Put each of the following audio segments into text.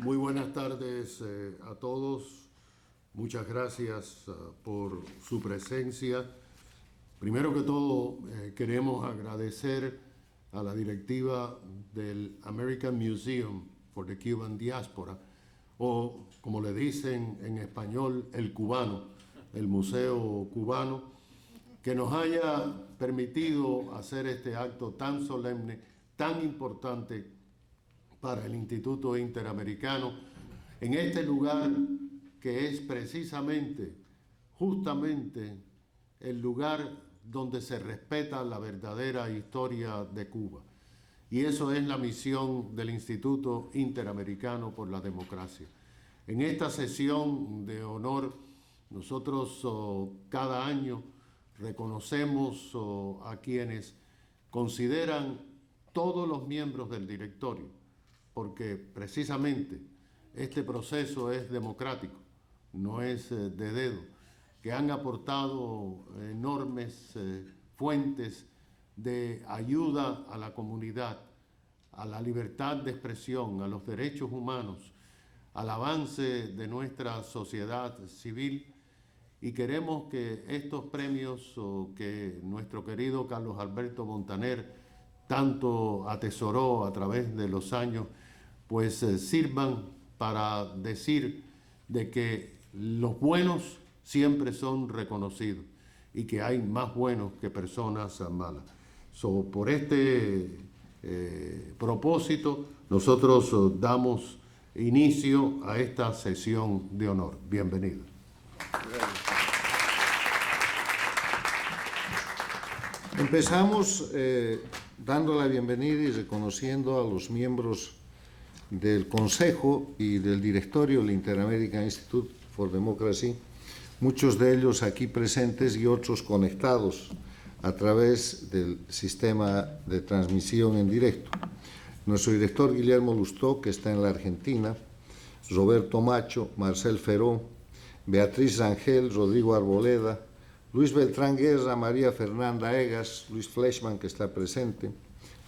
Muy buenas tardes a todos. Muchas gracias por su presencia. Primero que todo, queremos agradecer a la directiva del American Museum for the Cuban Diaspora, o como le dicen en español, el cubano, el Museo Cubano, que nos haya permitido hacer este acto tan solemne, tan importante para el Instituto Interamericano, en este lugar que es precisamente, justamente, el lugar donde se respeta la verdadera historia de Cuba. Y eso es la misión del Instituto Interamericano por la Democracia. En esta sesión de honor, nosotros cada año reconocemos a quienes consideran todos los miembros del directorio, porque precisamente este proceso es democrático, no es de dedo, que han aportado enormes fuentes de ayuda a la comunidad, a la libertad de expresión, a los derechos humanos, al avance de nuestra sociedad civil, y queremos que estos premios que nuestro querido Carlos Alberto Montaner tanto atesoró a través de los años, pues sirvan para decir de que los buenos siempre son reconocidos y que hay más buenos que personas malas. Por este propósito, nosotros damos inicio a esta sesión de honor. Bienvenido. Empezamos dando la bienvenida y reconociendo a los miembros del Consejo y del Directorio del Inter-American Institute for Democracy, muchos de ellos aquí presentes y otros conectados a través del sistema de transmisión en directo. Nuestro director Guillermo Lustó, que está en la Argentina, Roberto Macho, Marcel Feró, Beatriz Rangel, Rodrigo Arboleda, Luis Beltrán Guerra, María Fernanda Egas, Luis Fleischmann, que está presente,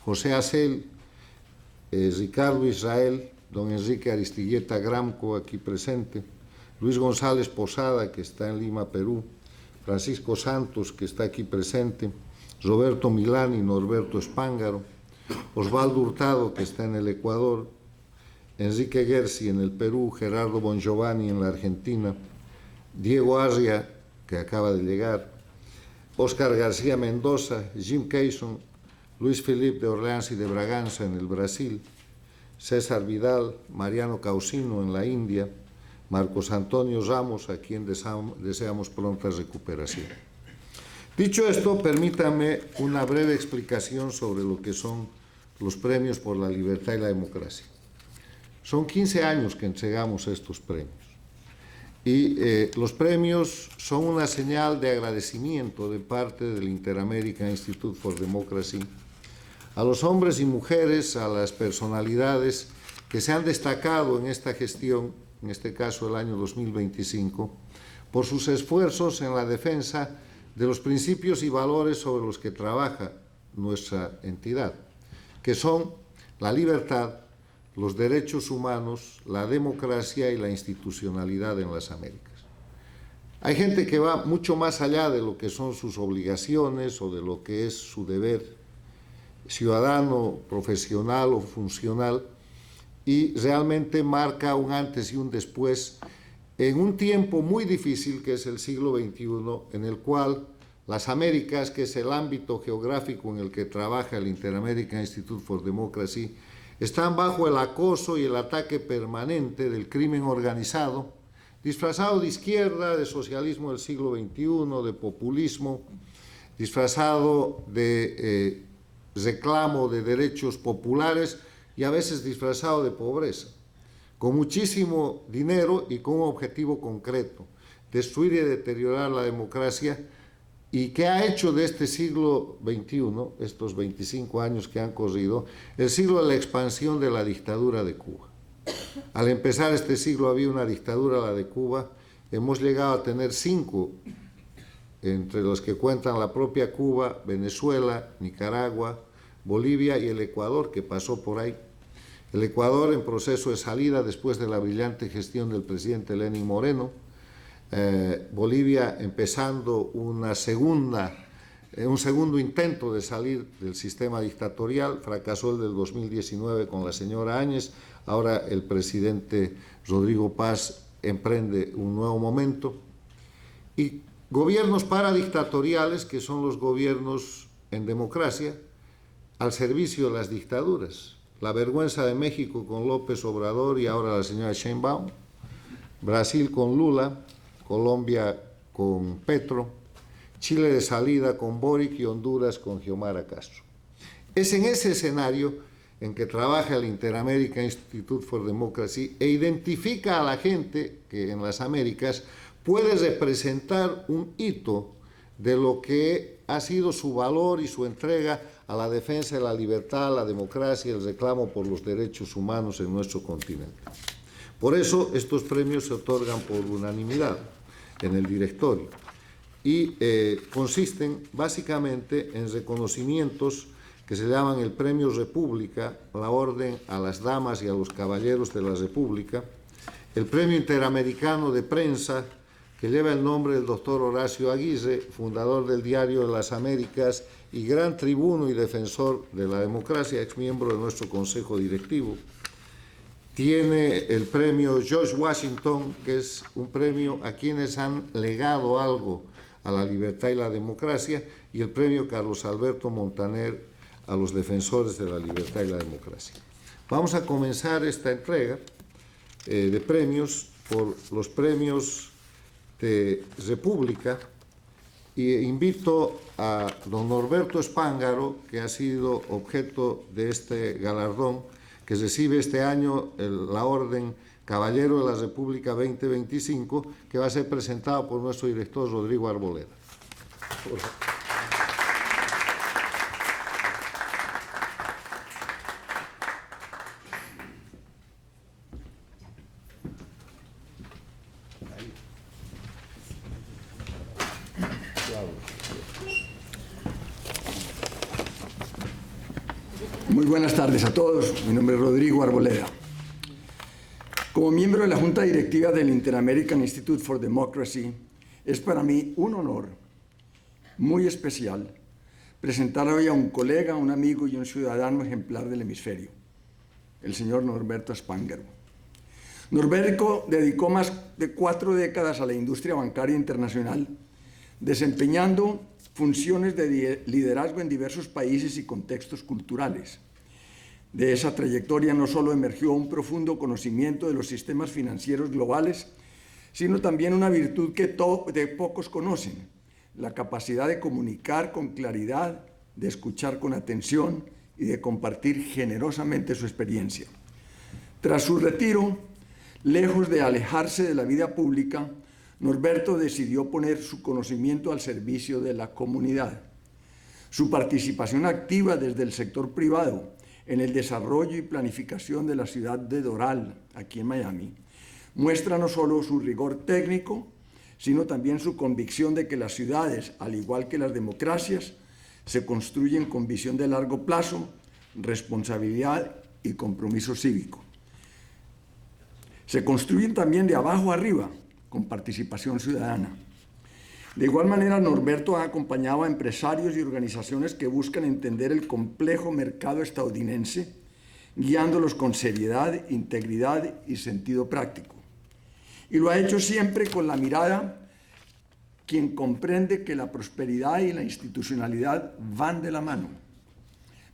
José Acel, Ricardo Israel, don Enrique Aristilleta Gramco, aquí presente, Luis González Posada, que está en Lima, Perú, Francisco Santos, que está aquí presente, Roberto Milán y Norberto Espángaro, Osvaldo Hurtado, que está en el Ecuador, Enrique Gersi en el Perú, Gerardo Bongiovanni en la Argentina, Diego Arria, que acaba de llegar, Óscar García Mendoza, Jim Kayson, Luis Felipe de Orleans y de Braganza en el Brasil, César Vidal, Mariano Causino en la India, Marcos Antonio Ramos, a quien deseamos pronta recuperación. Dicho esto, permítame una breve explicación sobre lo que son los premios por la libertad y la democracia. Son 15 años que entregamos estos premios. Y los premios son una señal de agradecimiento de parte del Inter-American Institute for Democracy a los hombres y mujeres, a las personalidades que se han destacado en esta gestión, en este caso el año 2025, por sus esfuerzos en la defensa de los principios y valores sobre los que trabaja nuestra entidad, que son la libertad, los derechos humanos, la democracia y la institucionalidad en las Américas. Hay gente que va mucho más allá de lo que son sus obligaciones o de lo que es su deber ciudadano, profesional o funcional, y realmente marca un antes y un después en un tiempo muy difícil que es el siglo XXI, en el cual las Américas, que es el ámbito geográfico en el que trabaja el Inter-American Institute for Democracy, están bajo el acoso y el ataque permanente del crimen organizado, disfrazado de izquierda, de socialismo del siglo XXI, de populismo, disfrazado de reclamo de derechos populares y a veces disfrazado de pobreza, con muchísimo dinero y con un objetivo concreto: destruir y deteriorar la democracia. ¿Y qué ha hecho de este siglo XXI, estos 25 años que han corrido, el siglo de la expansión de la dictadura de Cuba? Al empezar este siglo había una dictadura, la de Cuba. Hemos llegado a tener 5, entre los que cuentan la propia Cuba, Venezuela, Nicaragua, Bolivia y el Ecuador, que pasó por ahí. el Ecuador en proceso de salida después de la brillante gestión del presidente Lenín Moreno, Bolivia empezando un segundo intento de salir del sistema dictatorial, fracasó el del 2019 con la señora Áñez, ahora el presidente Rodrigo Paz emprende un nuevo momento, y gobiernos paradictatoriales, que son los gobiernos en democracia, al servicio de las dictaduras. La vergüenza de México con López Obrador y ahora la señora Sheinbaum, Brasil con Lula, Colombia con Petro, Chile de salida con Boric y Honduras con Xiomara Castro. Es en ese escenario en que trabaja el Inter-American Institute for Democracy e identifica a la gente que en las Américas puede representar un hito de lo que ha sido su valor y su entrega a la defensa de la libertad, la democracia y el reclamo por los derechos humanos en nuestro continente. Por eso estos premios se otorgan por unanimidad en el directorio y consisten básicamente en reconocimientos que se llaman el Premio República, la Orden a las Damas y a los Caballeros de la República, el Premio Interamericano de Prensa, que lleva el nombre del doctor Horacio Aguirre, fundador del Diario de las Américas y gran tribuno y defensor de la democracia, ex miembro de nuestro Consejo Directivo. Tiene el Premio George Washington, que es un premio a quienes han legado algo a la libertad y la democracia, y el Premio Carlos Alberto Montaner a los defensores de la libertad y la democracia. Vamos a comenzar esta entrega de premios por los premios de República y invito a don Norberto Spángaro, que ha sido objeto de este galardón, que recibe este año la Orden Caballero de la República 2025, que va a ser presentado por nuestro director Rodrigo Arboleda. Por favor. Muy buenas tardes a todos. Mi nombre es Rodrigo Arboleda. Como miembro de la Junta Directiva del Inter-American Institute for Democracy, es para mí un honor muy especial presentar hoy a un colega, un amigo y un ciudadano ejemplar del hemisferio, el señor Norberto Spángaro. Norberto dedicó más de 4 décadas a la industria bancaria internacional, desempeñando funciones de liderazgo en diversos países y contextos culturales. De esa trayectoria no solo emergió un profundo conocimiento de los sistemas financieros globales, sino también una virtud que de pocos conocen, la capacidad de comunicar con claridad, de escuchar con atención y de compartir generosamente su experiencia. Tras su retiro, lejos de alejarse de la vida pública, Norberto decidió poner su conocimiento al servicio de la comunidad. Su participación activa desde el sector privado en el desarrollo y planificación de la ciudad de Doral, aquí en Miami, muestra no solo su rigor técnico, sino también su convicción de que las ciudades, al igual que las democracias, se construyen con visión de largo plazo, responsabilidad y compromiso cívico. Se construyen también de abajo arriba, con participación ciudadana. De igual manera, Norberto ha acompañado a empresarios y organizaciones que buscan entender el complejo mercado estadounidense, guiándolos con seriedad, integridad y sentido práctico. Y lo ha hecho siempre con la mirada quien comprende que la prosperidad y la institucionalidad van de la mano.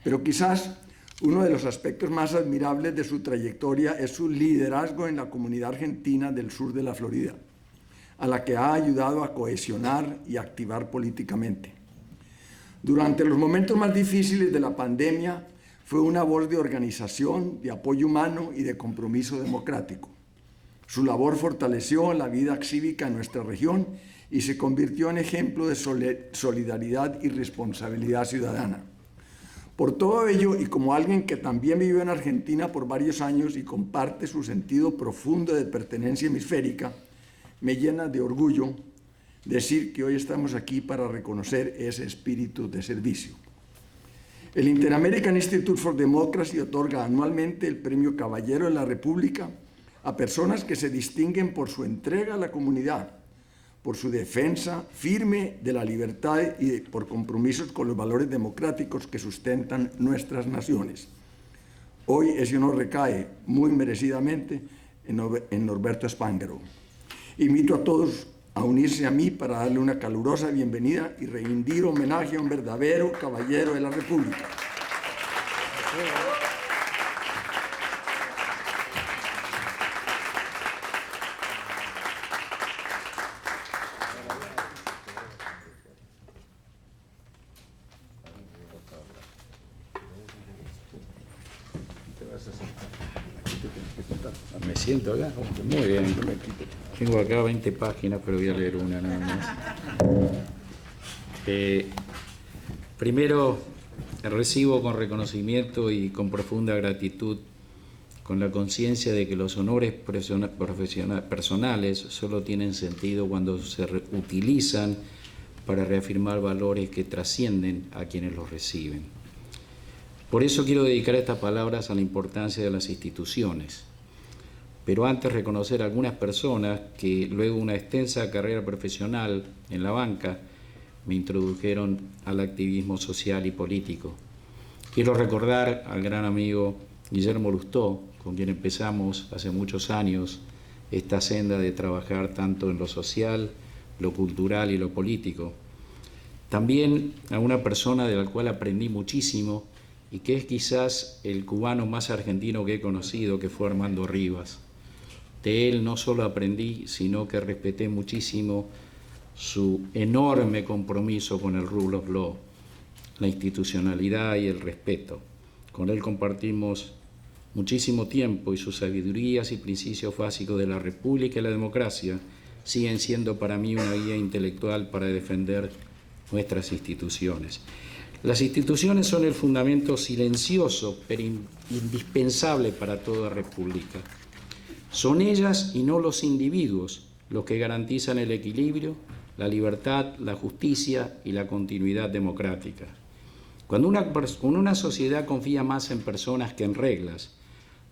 Pero quizás uno de los aspectos más admirables de su trayectoria es su liderazgo en la comunidad argentina del sur de la Florida, a la que ha ayudado a cohesionar y activar políticamente. Durante los momentos más difíciles de la pandemia, fue una voz de organización, de apoyo humano y de compromiso democrático. Su labor fortaleció la vida cívica en nuestra región y se convirtió en ejemplo de solidaridad y responsabilidad ciudadana. Por todo ello, y como alguien que también vivió en Argentina por varios años y comparte su sentido profundo de pertenencia hemisférica, me llena de orgullo decir que hoy estamos aquí para reconocer ese espíritu de servicio. El Inter-American Institute for Democracy otorga anualmente el Premio Caballero de la República a personas que se distinguen por su entrega a la comunidad, por su defensa firme de la libertad y por compromisos con los valores democráticos que sustentan nuestras naciones. Hoy ese honor recae muy merecidamente en Norberto Spangaro. Invito a todos a unirse a mí para darle una calurosa bienvenida y rendir homenaje a un verdadero caballero de la República. Me siento acá, muy bien. Tengo acá 20 páginas, pero voy a leer una nada más. Primero, recibo con reconocimiento y con profunda gratitud, con la conciencia de que los honores personales solo tienen sentido cuando se utilizan para reafirmar valores que trascienden a quienes los reciben. Por eso quiero dedicar estas palabras a la importancia de las instituciones, pero antes reconocer a algunas personas que luego de una extensa carrera profesional en la banca me introdujeron al activismo social y político. Quiero recordar al gran amigo Guillermo Lustó, con quien empezamos hace muchos años esta senda de trabajar tanto en lo social, lo cultural y lo político. También a una persona de la cual aprendí muchísimo y que es quizás el cubano más argentino que he conocido, que fue Armando Rivas. De él no solo aprendí, sino que respeté muchísimo su enorme compromiso con el rule of law, la institucionalidad y el respeto. Con él compartimos muchísimo tiempo y sus sabidurías y principios básicos de la República y la democracia siguen siendo para mí una guía intelectual para defender nuestras instituciones. Las instituciones son el fundamento silencioso pero indispensable para toda república. Son ellas y no los individuos los que garantizan el equilibrio, la libertad, la justicia y la continuidad democrática. Cuando una sociedad confía más en personas que en reglas,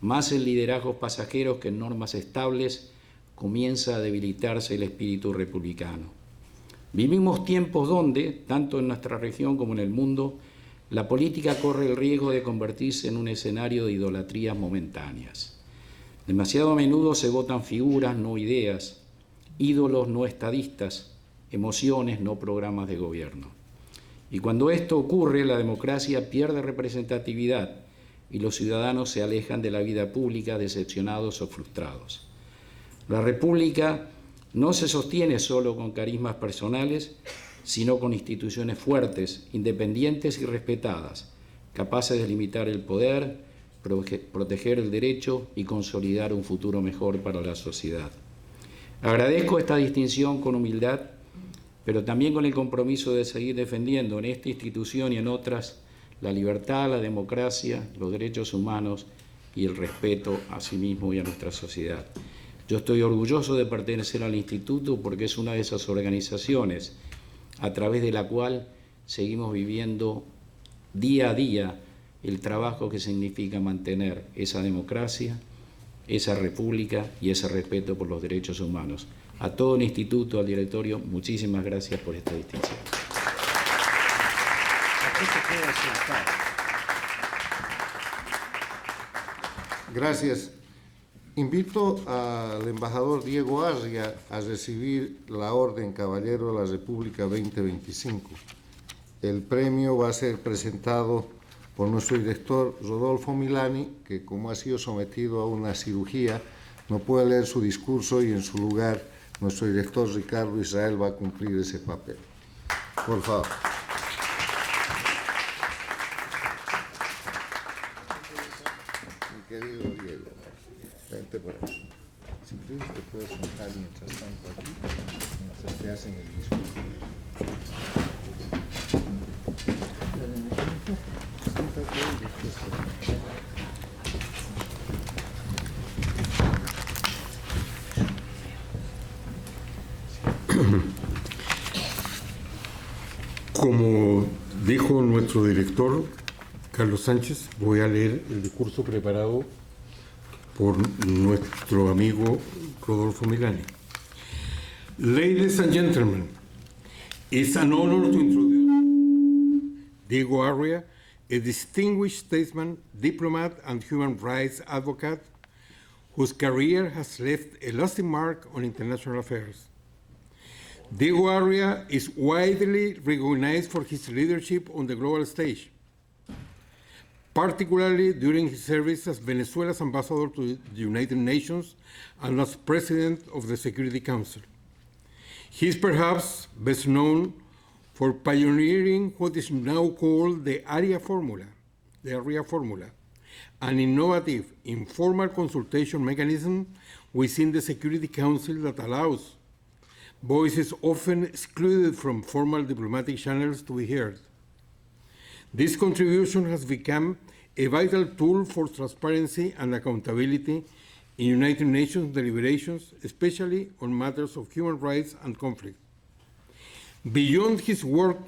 más en liderazgos pasajeros que en normas estables, comienza a debilitarse el espíritu republicano. Vivimos tiempos donde, tanto en nuestra región como en el mundo, la política corre el riesgo de convertirse en un escenario de idolatrías momentáneas. Demasiado a menudo se votan figuras, no ideas, ídolos, no estadistas, emociones, no programas de gobierno. Y cuando esto ocurre, la democracia pierde representatividad y los ciudadanos se alejan de la vida pública decepcionados o frustrados. La República no se sostiene solo con carismas personales, sino con instituciones fuertes, independientes y respetadas, capaces de limitar el poder, proteger el derecho y consolidar un futuro mejor para la sociedad. Agradezco esta distinción con humildad, pero también con el compromiso de seguir defendiendo en esta institución y en otras la libertad, la democracia, los derechos humanos y el respeto a sí mismo y a nuestra sociedad. Yo estoy orgulloso de pertenecer al Instituto porque es una de esas organizaciones a través de la cual seguimos viviendo día a día el trabajo que significa mantener esa democracia, esa república y ese respeto por los derechos humanos. A todo el Instituto, al directorio, muchísimas gracias por esta distinción. Gracias. Invito al embajador Diego Arria a recibir la Orden Caballero de la República 2025. El premio va a ser presentado por nuestro director Rodolfo Milani, que como ha sido sometido a una cirugía, no puede leer su discurso y en su lugar nuestro director Ricardo Israel va a cumplir ese papel. Por favor. Mi querido Diego, vente por aquí. Si quieres te puedes sentar mientras tanto aquí, mientras te hacen el discurso. Como dijo nuestro director, Carlos Sánchez. Voy a leer el discurso preparado por nuestro amigo Rodolfo Milani. Ladies and gentlemen, it's an honor to introduce Diego Arria, a distinguished statesman, diplomat, and human rights advocate whose career has left a lasting mark on international affairs. Diego Arria is widely recognized for his leadership on the global stage, particularly during his service as Venezuela's ambassador to the United Nations and as president of the Security Council. He is perhaps best known for pioneering what is now called the ARIA Formula, an innovative informal consultation mechanism within the Security Council that allows voices often excluded from formal diplomatic channels to be heard. This contribution has become a vital tool for transparency and accountability in United Nations deliberations, especially on matters of human rights and conflict. Beyond his work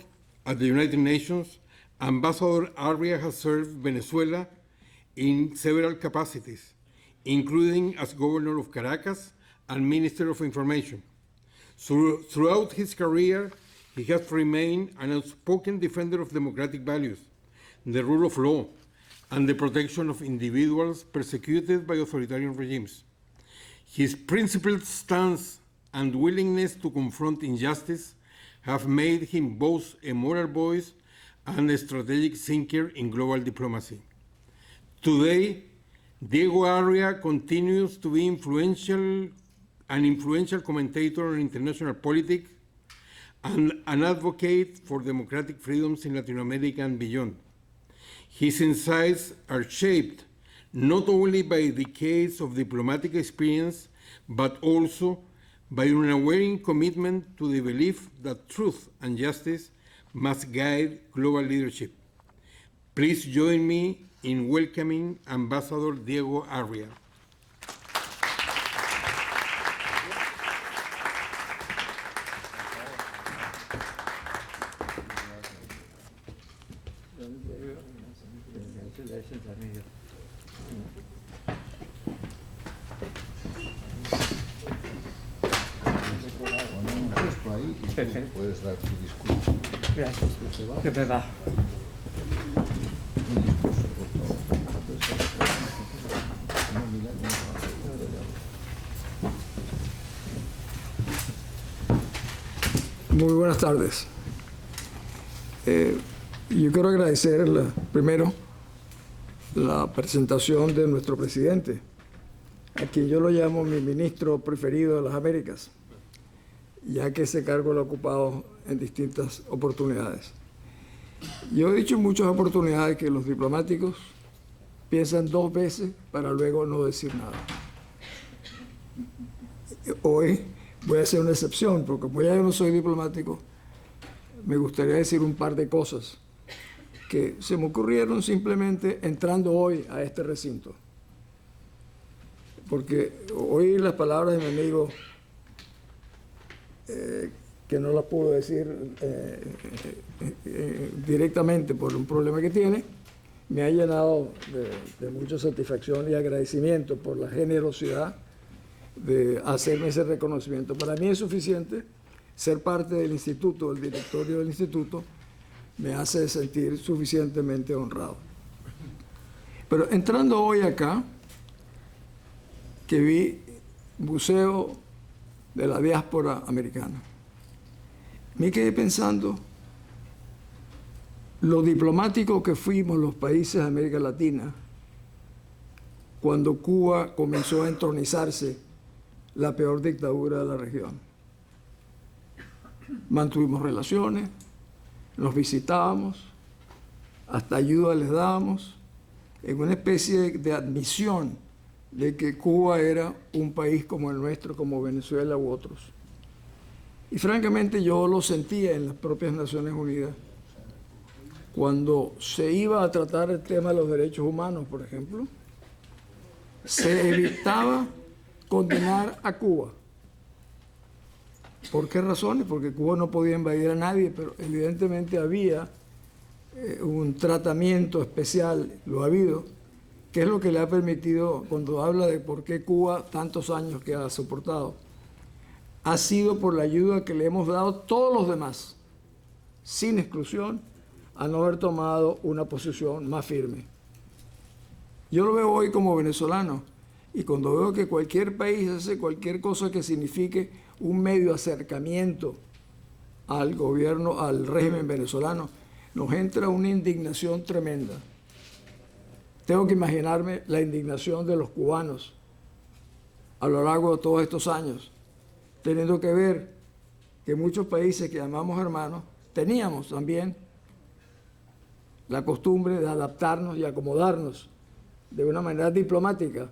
at the United Nations, Ambassador Arria has served Venezuela in several capacities, including as Governor of Caracas and Minister of Information. Throughout his career, he has remained an outspoken defender of democratic values, the rule of law, and the protection of individuals persecuted by authoritarian regimes. His principled stance and willingness to confront injustice have made him both a moral voice and a strategic thinker in global diplomacy. Today, Diego Arria continues to be an influential commentator on international politics and an advocate for democratic freedoms in Latin America and beyond. His insights are shaped not only by decades of diplomatic experience, but also by an unwavering commitment to the belief that truth and justice must guide global leadership. Please join me in welcoming Ambassador Diego Arria. Puedes dar tu discurso. Gracias. De verdad. Muy buenas tardes. Yo quiero agradecer primero la presentación de nuestro presidente, a quien yo lo llamo mi ministro preferido de las Américas, ya que ese cargo lo ha ocupado en distintas oportunidades. Yo he dicho en muchas oportunidades que los diplomáticos piensan dos veces para luego no decir nada. Hoy voy a hacer una excepción, porque como ya yo no soy diplomático, me gustaría decir un par de cosas que se me ocurrieron simplemente entrando hoy a este recinto. Porque oí las palabras de mi amigo, que no las puedo decir directamente por un problema que tiene, me ha llenado de mucha satisfacción y agradecimiento por la generosidad de hacerme ese reconocimiento. Para mí es suficiente ser parte del instituto, del directorio del instituto, me hace sentir suficientemente honrado. Pero entrando hoy acá, que vi Museo de la Diáspora Americana, me quedé pensando lo diplomático que fuimos los países de América Latina cuando Cuba comenzó a entronizarse la peor dictadura de la región. Mantuvimos relaciones, nos visitábamos, hasta ayuda les dábamos, en una especie de admisión de que Cuba era un país como el nuestro, como Venezuela u otros. Y francamente yo lo sentía en las propias Naciones Unidas. Cuando se iba a tratar el tema de los derechos humanos, por ejemplo, se evitaba condenar a Cuba. ¿Por qué razones? Porque Cuba no podía invadir a nadie, pero evidentemente había un tratamiento especial, lo ha habido, que es lo que le ha permitido, cuando habla de por qué Cuba tantos años que ha soportado, ha sido por la ayuda que le hemos dado todos los demás, sin exclusión, a no haber tomado una posición más firme. Yo lo veo hoy como venezolano, y cuando veo que cualquier país hace cualquier cosa que signifique un medio de acercamiento al gobierno, al régimen venezolano, nos entra una indignación tremenda. Tengo que imaginarme la indignación de los cubanos a lo largo de todos estos años, teniendo que ver que muchos países que llamamos hermanos teníamos también la costumbre de adaptarnos y acomodarnos de una manera diplomática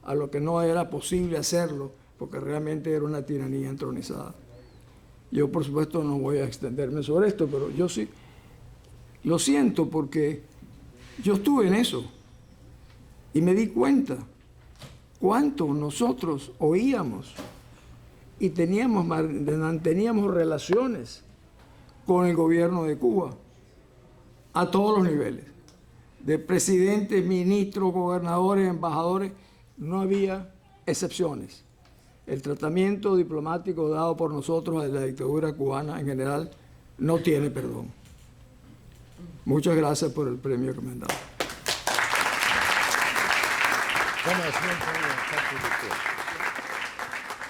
a lo que no era posible hacerlo, porque realmente era una tiranía entronizada. Yo, por supuesto, no voy a extenderme sobre esto, pero yo sí lo siento porque yo estuve en eso y me di cuenta cuánto nosotros oíamos y manteníamos relaciones con el gobierno de Cuba a todos los niveles, de presidentes, ministros, gobernadores, embajadores. No había excepciones. El tratamiento diplomático dado por nosotros a la dictadura cubana en general no tiene perdón. Muchas gracias por el premio que me han dado.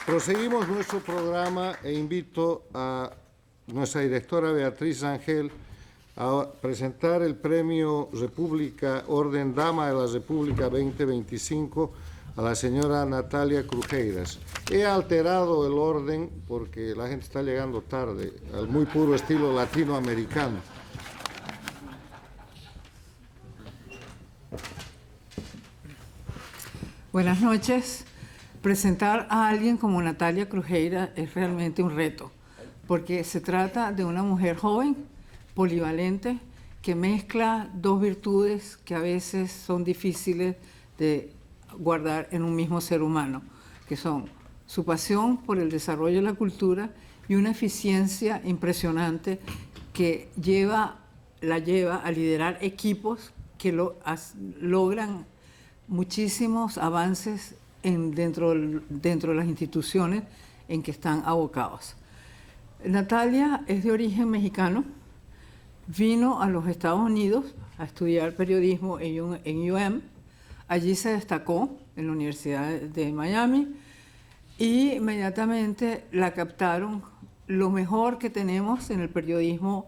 Proseguimos nuestro programa e invito a nuestra directora Beatriz Rangel a presentar el premio República, Orden Dama de la República 2025 a la señora Natalia Crujeiras. He alterado el orden porque la gente está llegando tarde, al muy puro estilo latinoamericano. Buenas noches. Presentar a alguien como Natalia Crujeiras es realmente un reto, porque se trata de una mujer joven, polivalente, que mezcla dos virtudes que a veces son difíciles de guardar en un mismo ser humano, que son su pasión por el desarrollo de la cultura y una eficiencia impresionante que la lleva a liderar equipos que logran muchísimos avances dentro de las instituciones en que están abocados. Natalia es de origen mexicano, vino a los Estados Unidos a estudiar periodismo en UM. Allí se destacó en la Universidad de Miami y inmediatamente la captaron lo mejor que tenemos en el periodismo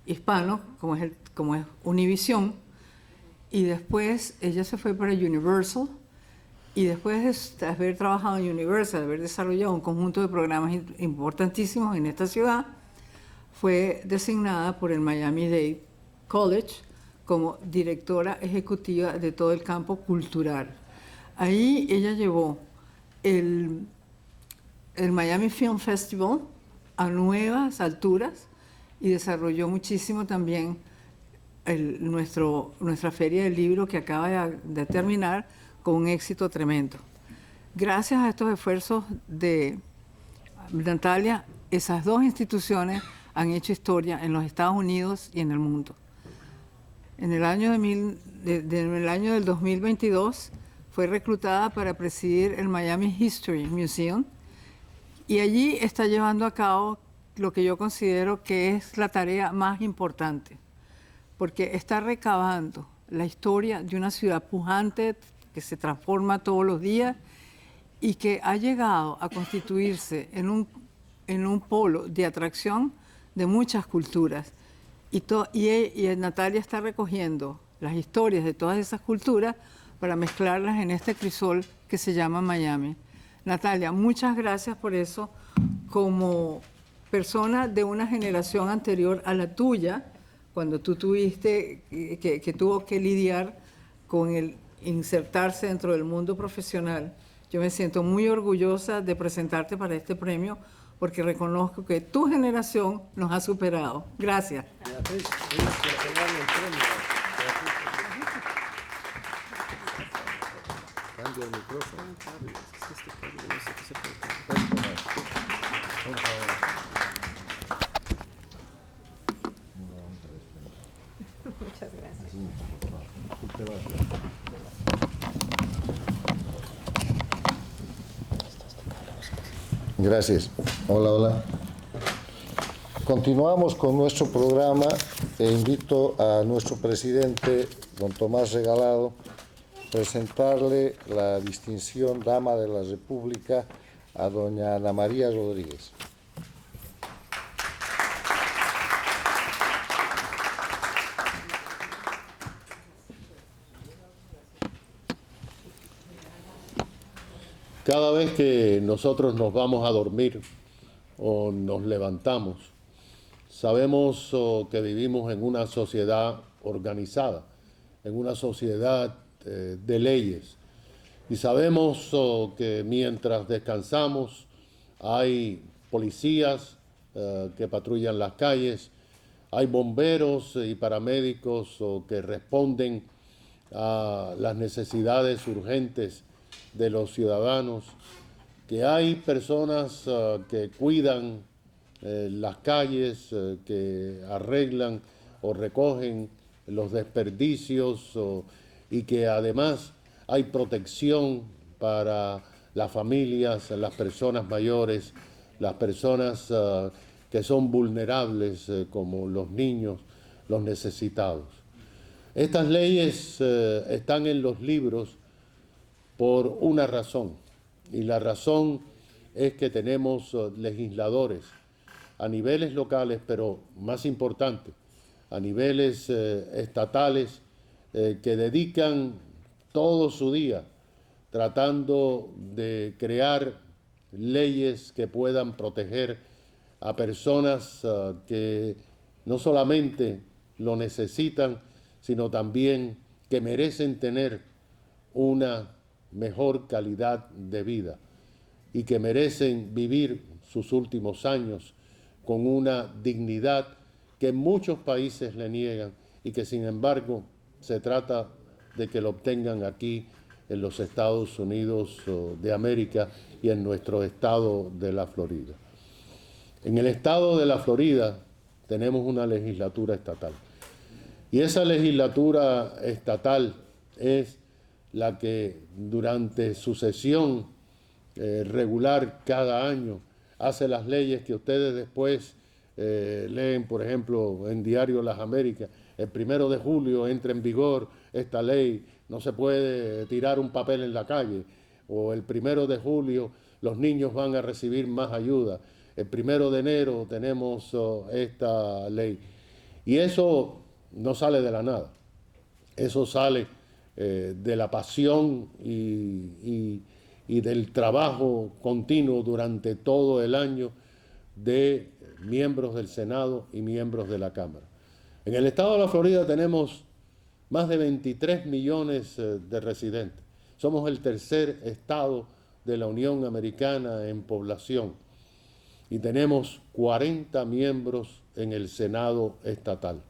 hispano, como es Univisión, y después ella se fue para Universal, y después de haber trabajado en Universal, de haber desarrollado un conjunto de programas importantísimos en esta ciudad, fue designada por el Miami-Dade College como directora ejecutiva de todo el campo cultural. Ahí ella llevó el Miami Film Festival a nuevas alturas y desarrolló muchísimo también nuestra feria del libro que acaba de terminar con un éxito tremendo. Gracias a estos esfuerzos de Natalia, esas dos instituciones han hecho historia en los Estados Unidos y en el mundo. En el año del 2022 fue reclutada para presidir el Miami History Museum y allí está llevando a cabo lo que yo considero que es la tarea más importante, porque está recabando la historia de una ciudad pujante que se transforma todos los días y que ha llegado a constituirse en un polo de atracción de muchas culturas. Y Natalia está recogiendo las historias de todas esas culturas para mezclarlas en este crisol que se llama Miami. Natalia, muchas gracias por eso. Como persona de una generación anterior a la tuya, cuando tú tuviste que tuvo que lidiar con el insertarse dentro del mundo profesional, yo me siento muy orgullosa de presentarte para este premio porque reconozco que tu generación nos ha superado. Gracias. Beatriz, cambia el micrófono. Gracias. Hola, hola. Continuamos con nuestro programa e invito a nuestro presidente, don Tomás Regalado, a presentarle la distinción Dama de la República a doña Ana María Rodríguez. Cada vez que nosotros nos vamos a dormir o nos levantamos, sabemos que vivimos en una sociedad organizada, en una sociedad de leyes. Y sabemos que mientras descansamos hay policías que patrullan las calles, hay bomberos y paramédicos que responden a las necesidades urgentes de los ciudadanos, que hay personas que cuidan las calles, que arreglan o recogen los desperdicios y que además hay protección para las familias, las personas mayores, las personas que son vulnerables como los niños, los necesitados. Estas leyes están en los libros por una razón, y la razón es que tenemos legisladores a niveles locales, pero más importante, a niveles estatales, que dedican todo su día tratando de crear leyes que puedan proteger a personas que no solamente lo necesitan, sino también que merecen tener una mejor calidad de vida y que merecen vivir sus últimos años con una dignidad que en muchos países le niegan y que sin embargo se trata de que lo obtengan aquí en los Estados Unidos de América y en nuestro estado de la Florida. En el estado de la Florida tenemos una legislatura estatal y esa legislatura estatal es la que durante su sesión regular cada año hace las leyes que ustedes después leen, por ejemplo, en Diario Las Américas. El 1 de julio entra en vigor esta ley, no se puede tirar un papel en la calle, o el 1 de julio los niños van a recibir más ayuda. El 1 de enero tenemos esta ley. Y eso no sale de la nada, eso sale de la pasión y del trabajo continuo durante todo el año de miembros del Senado y miembros de la Cámara. En el estado de la Florida tenemos más de 23 millones de residentes. Somos el tercer estado de la Unión Americana en población y tenemos 40 miembros en el Senado estatal.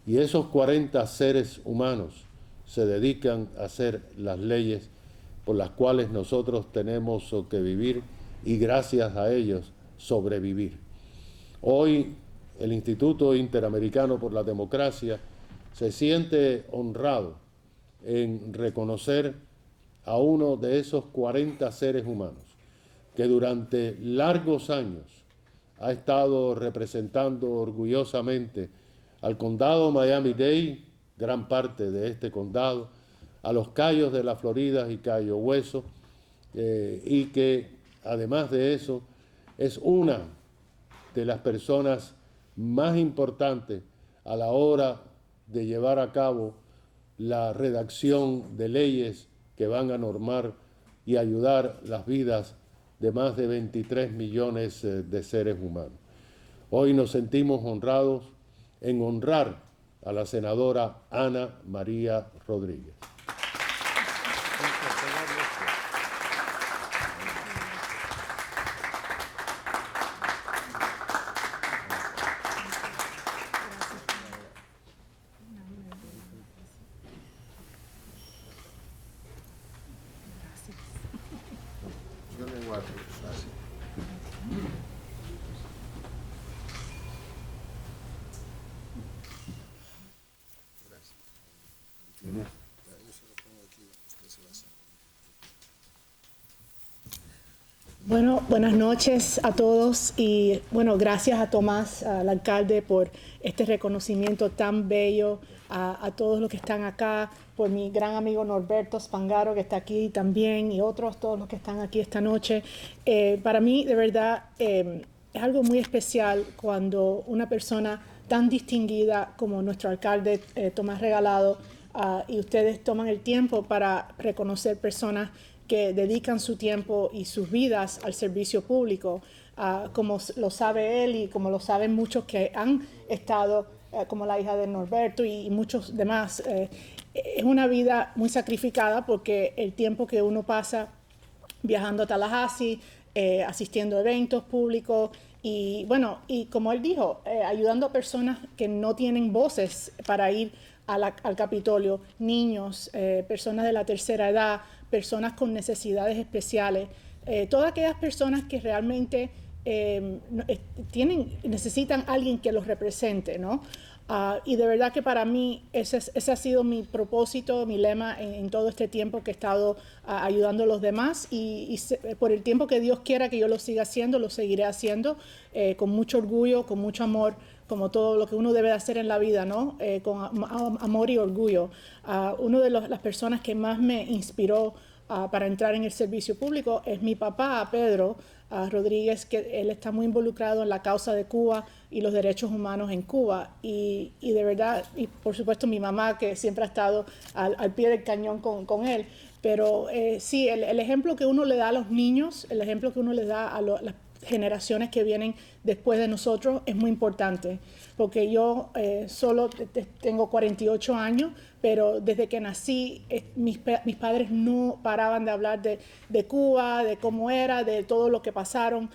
Y esos 40 seres humanos se dedican a hacer las leyes por las cuales nosotros tenemos que vivir y gracias a ellos sobrevivir. Hoy el Instituto Interamericano por la Democracia se siente honrado en reconocer a uno de esos 40 seres humanos que durante largos años ha estado representando orgullosamente al condado Miami-Dade, gran parte de este condado, a los Cayos de la Florida y Cayo Hueso, y que además de eso es una de las personas más importantes a la hora de llevar a cabo la redacción de leyes que van a normar y ayudar las vidas de más de 23 millones de seres humanos. Hoy nos sentimos honrados en honrar a la senadora Ana María Rodríguez. Bueno, buenas noches a todos y bueno, gracias a Tomás, al alcalde, por este reconocimiento tan bello, a todos los que están acá, por mi gran amigo Norberto Spangaro, que está aquí también, y todos los que están aquí esta noche. Para mí, de verdad, es algo muy especial cuando una persona tan distinguida como nuestro alcalde Tomás Regalado y ustedes toman el tiempo para reconocer personas que dedican su tiempo y sus vidas al servicio público, como lo sabe él y como lo saben muchos que han estado, como la hija de Norberto y muchos demás. Es una vida muy sacrificada porque el tiempo que uno pasa viajando a Tallahassee, asistiendo a eventos públicos y bueno, y como él dijo, ayudando a personas que no tienen voces para ir al Capitolio, niños, personas de la tercera edad, personas con necesidades especiales, todas aquellas personas que realmente necesitan alguien que los represente, ¿no? Y de verdad que para mí ese ha sido mi propósito, mi lema en todo este tiempo que he estado ayudando a los demás y por el tiempo que Dios quiera que yo lo siga haciendo, lo seguiré haciendo con mucho orgullo, con mucho amor, como todo lo que uno debe de hacer en la vida, ¿no? Con amor y orgullo. Una de las personas que más me inspiró para entrar en el servicio público es mi papá, Pedro Rodríguez, que él está muy involucrado en la causa de Cuba y los derechos humanos en Cuba. Y de verdad, y por supuesto mi mamá, que siempre ha estado al pie del cañón con él. Pero sí, el ejemplo que uno le da a los niños, el ejemplo que uno les da a las generaciones que vienen después de nosotros es muy importante, porque yo solo tengo 48 años, pero desde que nací mis padres no paraban de hablar de Cuba, de cómo era, de todo lo que pasaron,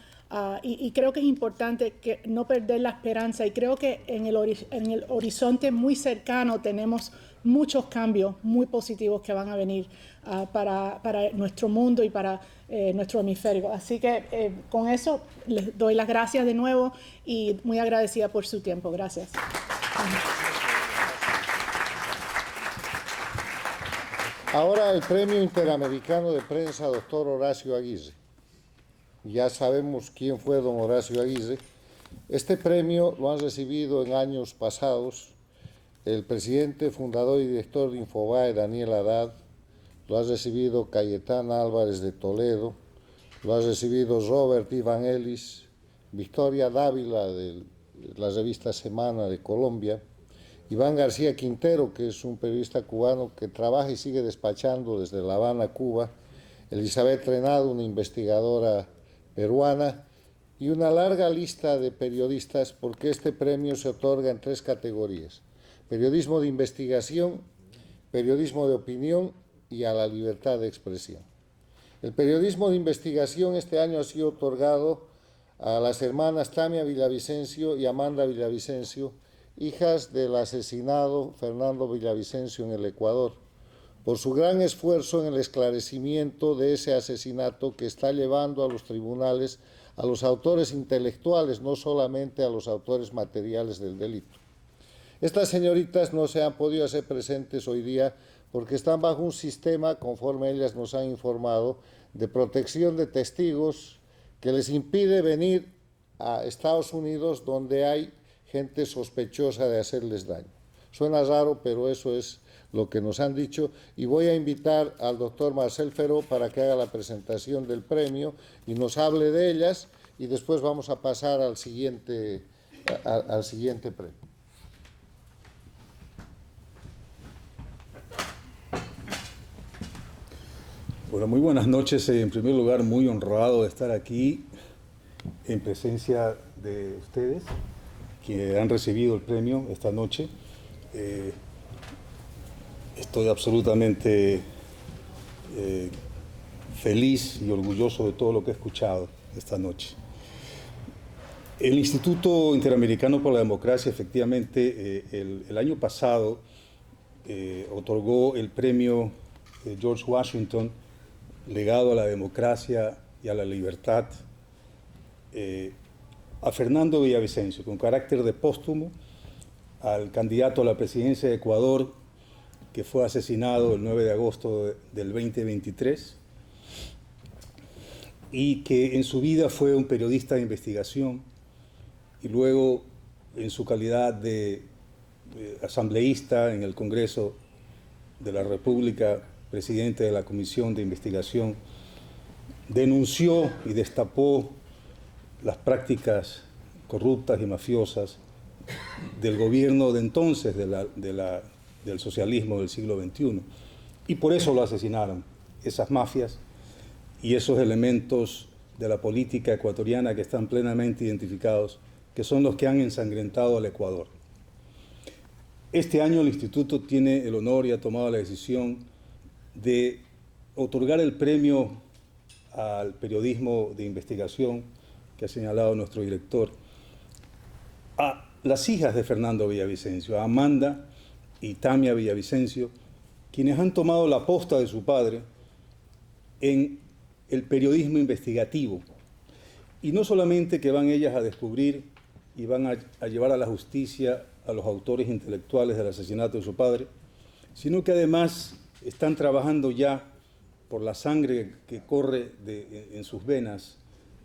y creo que es importante que no perder la esperanza, y creo que en el horizonte muy cercano tenemos muchos cambios muy positivos que van a venir para nuestro mundo y para nuestro hemisferio. Así que con eso les doy las gracias de nuevo y muy agradecida por su tiempo. Gracias. Ahora el Premio Interamericano de Prensa, doctor Horacio Aguirre. Ya sabemos quién fue don Horacio Aguirre. Este premio lo han recibido en años pasados el presidente, fundador y director de Infobae, Daniel Haddad, lo ha recibido Cayetana Álvarez de Toledo, lo ha recibido Robert Ivan Ellis, Victoria Dávila de la revista Semana de Colombia, Iván García Quintero, que es un periodista cubano que trabaja y sigue despachando desde La Habana, Cuba, Elizabeth Trenado, una investigadora peruana, y una larga lista de periodistas, porque este premio se otorga en 3 categorías: periodismo de investigación, periodismo de opinión y a la libertad de expresión. El periodismo de investigación este año ha sido otorgado a las hermanas Tamia Villavicencio y Amanda Villavicencio, hijas del asesinado Fernando Villavicencio en el Ecuador, por su gran esfuerzo en el esclarecimiento de ese asesinato que está llevando a los tribunales a los autores intelectuales, no solamente a los autores materiales del delito. Estas señoritas no se han podido hacer presentes hoy día porque están bajo un sistema, conforme ellas nos han informado, de protección de testigos que les impide venir a Estados Unidos, donde hay gente sospechosa de hacerles daño. Suena raro, pero eso es lo que nos han dicho, y voy a invitar al doctor Marcel Feró para que haga la presentación del premio y nos hable de ellas, y después vamos a pasar al siguiente premio. Bueno, muy buenas noches. En primer lugar, muy honrado de estar aquí en presencia de ustedes, que han recibido el premio esta noche. Estoy absolutamente feliz y orgulloso de todo lo que he escuchado esta noche. El Instituto Interamericano por la Democracia, efectivamente, el año pasado otorgó el premio George Washington, legado a la democracia y a la libertad, a Fernando Villavicencio, con carácter de póstumo, al candidato a la presidencia de Ecuador, que fue asesinado el 9 de agosto del 2023. y que en su vida fue un periodista de investigación y luego en su calidad de asambleísta en el Congreso de la República, presidente de la Comisión de Investigación, denunció y destapó las prácticas corruptas y mafiosas del gobierno de entonces, del socialismo del siglo XXI. Y por eso lo asesinaron, esas mafias y esos elementos de la política ecuatoriana que están plenamente identificados, que son los que han ensangrentado al Ecuador. Este año el Instituto tiene el honor y ha tomado la decisión de otorgar el premio al periodismo de investigación que ha señalado nuestro director a las hijas de Fernando Villavicencio, a Amanda y Tamia Villavicencio, quienes han tomado la posta de su padre en el periodismo investigativo. Y no solamente que van ellas a descubrir y van a llevar a la justicia a los autores intelectuales del asesinato de su padre, sino que además están trabajando ya por la sangre que corre en sus venas,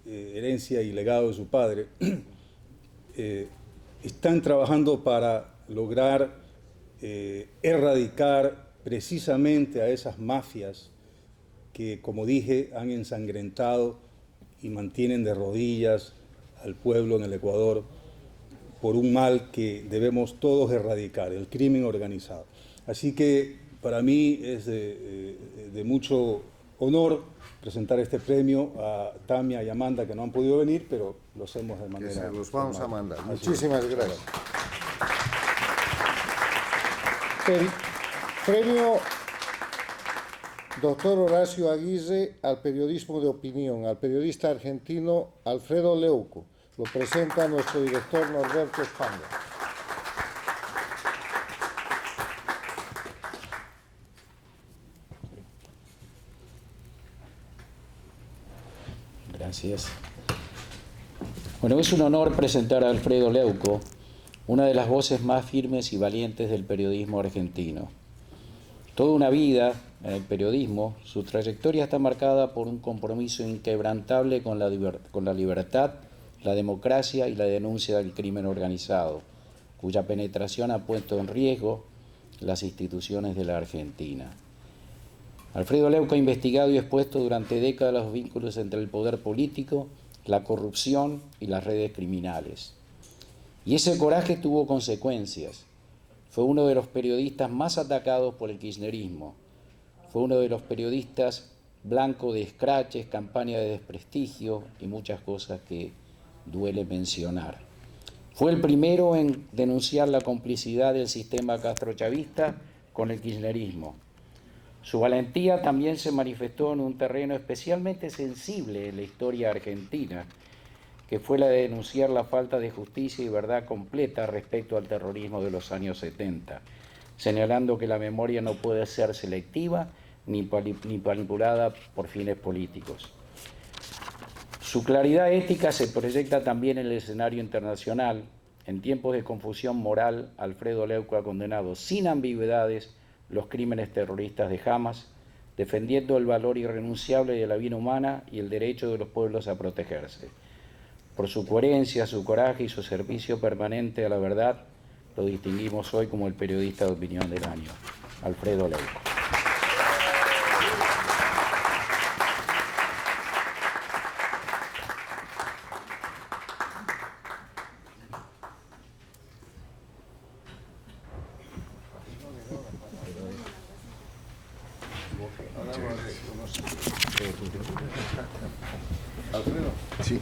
herencia y legado de su padre, están trabajando para lograr erradicar precisamente a esas mafias que, como dije, han ensangrentado y mantienen de rodillas al pueblo en el Ecuador por un mal que debemos todos erradicar, el crimen organizado. Así que para mí es de mucho honor presentar este premio a Tamia y Amanda, que no han podido venir, pero lo hacemos de manera... Que se los vamos a mandar. Así Muchísimas gracias. El premio Dr. Horacio Aguirre al periodismo de opinión, al periodista argentino Alfredo Leuco. Lo presenta nuestro director Norberto España. Gracias. Bueno, es un honor presentar a Alfredo Leuco, una de las voces más firmes y valientes del periodismo argentino. Toda una vida en el periodismo, su trayectoria está marcada por un compromiso inquebrantable con la libertad, la democracia y la denuncia del crimen organizado, cuya penetración ha puesto en riesgo las instituciones de la Argentina. Alfredo Leuco ha investigado y expuesto durante décadas los vínculos entre el poder político, la corrupción y las redes criminales. Y ese coraje tuvo consecuencias. Fue uno de los periodistas más atacados por el kirchnerismo. Fue uno de los periodistas blanco de escraches, campaña de desprestigio y muchas cosas que duele mencionar. Fue el primero en denunciar la complicidad del sistema castrochavista con el kirchnerismo. Su valentía también se manifestó en un terreno especialmente sensible en la historia argentina, que fue la de denunciar la falta de justicia y verdad completa respecto al terrorismo de los años 70, señalando que la memoria no puede ser selectiva ni manipulada por fines políticos. Su claridad ética se proyecta también en el escenario internacional. En tiempos de confusión moral, Alfredo Leuco ha condenado sin ambigüedades los crímenes terroristas de Hamas, defendiendo el valor irrenunciable de la vida humana y el derecho de los pueblos a protegerse. Por su coherencia, su coraje y su servicio permanente a la verdad, lo distinguimos hoy como el periodista de opinión del año, Alfredo Leuco. Alfredo. Sí.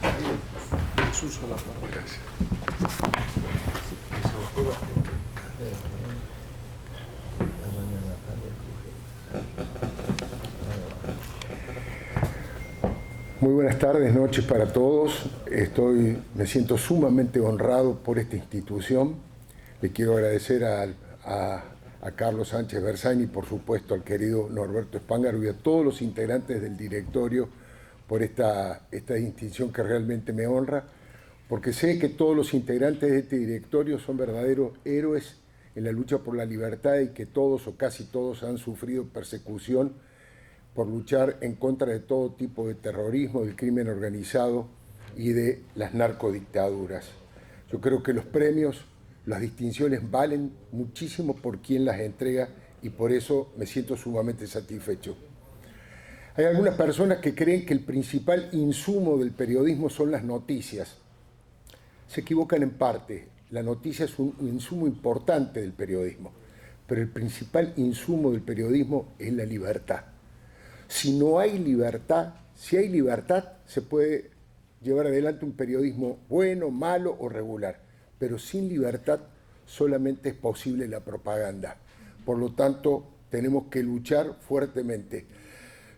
Suso la palabra. Gracias. Muy buenas tardes, noches para todos. Me siento sumamente honrado por esta institución. Le quiero agradecer a Carlos Sánchez Berzaini y por supuesto al querido Norberto Espángaro y a todos los integrantes del directorio por esta distinción que realmente me honra, porque sé que todos los integrantes de este directorio son verdaderos héroes en la lucha por la libertad y que todos o casi todos han sufrido persecución por luchar en contra de todo tipo de terrorismo, del crimen organizado y de las narcodictaduras. Yo creo que los premios, las distinciones valen muchísimo por quien las entrega y por eso me siento sumamente satisfecho. Hay algunas personas que creen que el principal insumo del periodismo son las noticias. Se equivocan en parte. La noticia es un insumo importante del periodismo, pero el principal insumo del periodismo es la libertad. Si no hay libertad, si hay libertad, se puede llevar adelante un periodismo bueno, malo o regular, pero sin libertad solamente es posible la propaganda. Por lo tanto, tenemos que luchar fuertemente.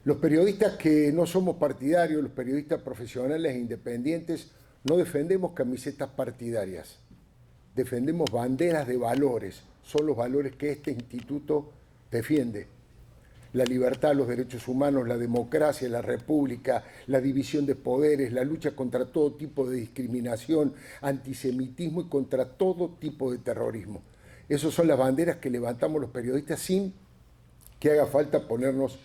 Los periodistas que no somos partidarios, los periodistas profesionales e independientes, no defendemos camisetas partidarias, defendemos banderas de valores, son los valores que este instituto defiende. La libertad, los derechos humanos, la democracia, la república, la división de poderes, la lucha contra todo tipo de discriminación, antisemitismo y contra todo tipo de terrorismo. Esas son las banderas que levantamos los periodistas sin que haga falta ponernos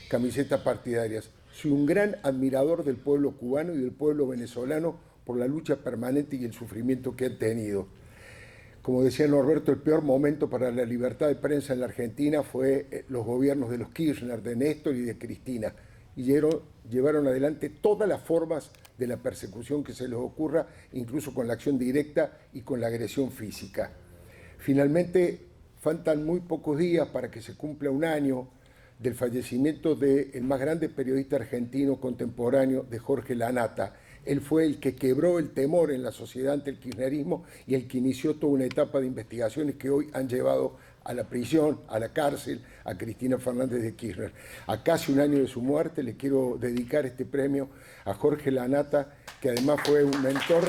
camisetas partidarias. Soy un gran admirador del pueblo cubano y del pueblo venezolano por la lucha permanente y el sufrimiento que han tenido. Como decía Norberto, el peor momento para la libertad de prensa en la Argentina fue los gobiernos de los Kirchner, de Néstor y de Cristina. Y llevaron adelante todas las formas de la persecución que se les ocurra, incluso con la acción directa y con la agresión física. Finalmente, faltan muy pocos días para que se cumpla un año del fallecimiento del más grande periodista argentino contemporáneo, de Jorge Lanata. Él fue el que quebró el temor en la sociedad ante el kirchnerismo y el que inició toda una etapa de investigaciones que hoy han llevado a la prisión, a la cárcel, a Cristina Fernández de Kirchner. A casi un año de su muerte le quiero dedicar este premio a Jorge Lanata, que además fue un mentor.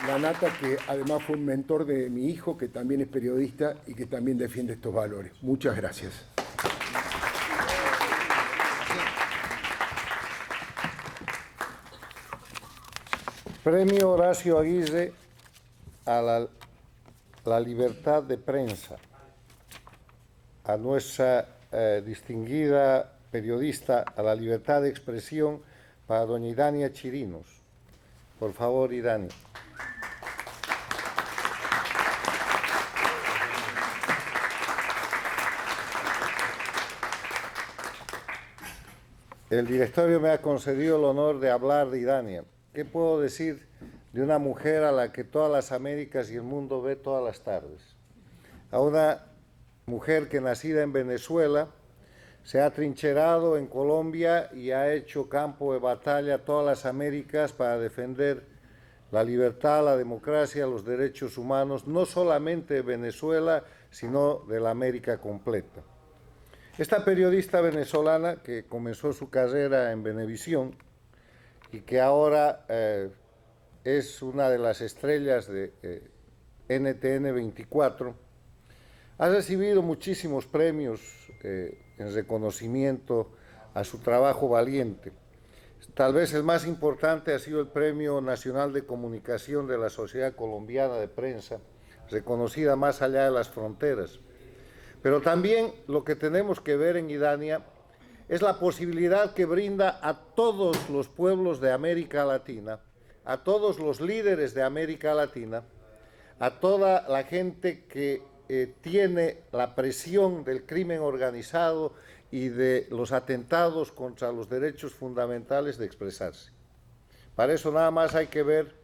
Lanata, que además fue un mentor de mi hijo, que también es periodista y que también defiende estos valores. Muchas gracias. Premio Horacio Aguirre a la libertad de prensa, a nuestra distinguida periodista, a la libertad de expresión, para doña Idania Chirinos. Por favor, Idania. El directorio me ha concedido el honor de hablar de Idania. ¿Qué puedo decir de una mujer a la que todas las Américas y el mundo ve todas las tardes? A una mujer que, nacida en Venezuela, se ha trincherado en Colombia y ha hecho campo de batalla a todas las Américas para defender la libertad, la democracia, los derechos humanos, no solamente de Venezuela, sino de la América completa. Esta periodista venezolana, que comenzó su carrera en Venevisión y que ahora es una de las estrellas de NTN 24, ha recibido muchísimos premios en reconocimiento a su trabajo valiente. Tal vez el más importante ha sido el Premio Nacional de Comunicación de la Sociedad Colombiana de Prensa, reconocida más allá de las fronteras. Pero también lo que tenemos que ver en Idania es la posibilidad que brinda a todos los pueblos de América Latina, a todos los líderes de América Latina, a toda la gente que tiene la presión del crimen organizado y de los atentados contra los derechos fundamentales de expresarse. Para eso nada más hay que ver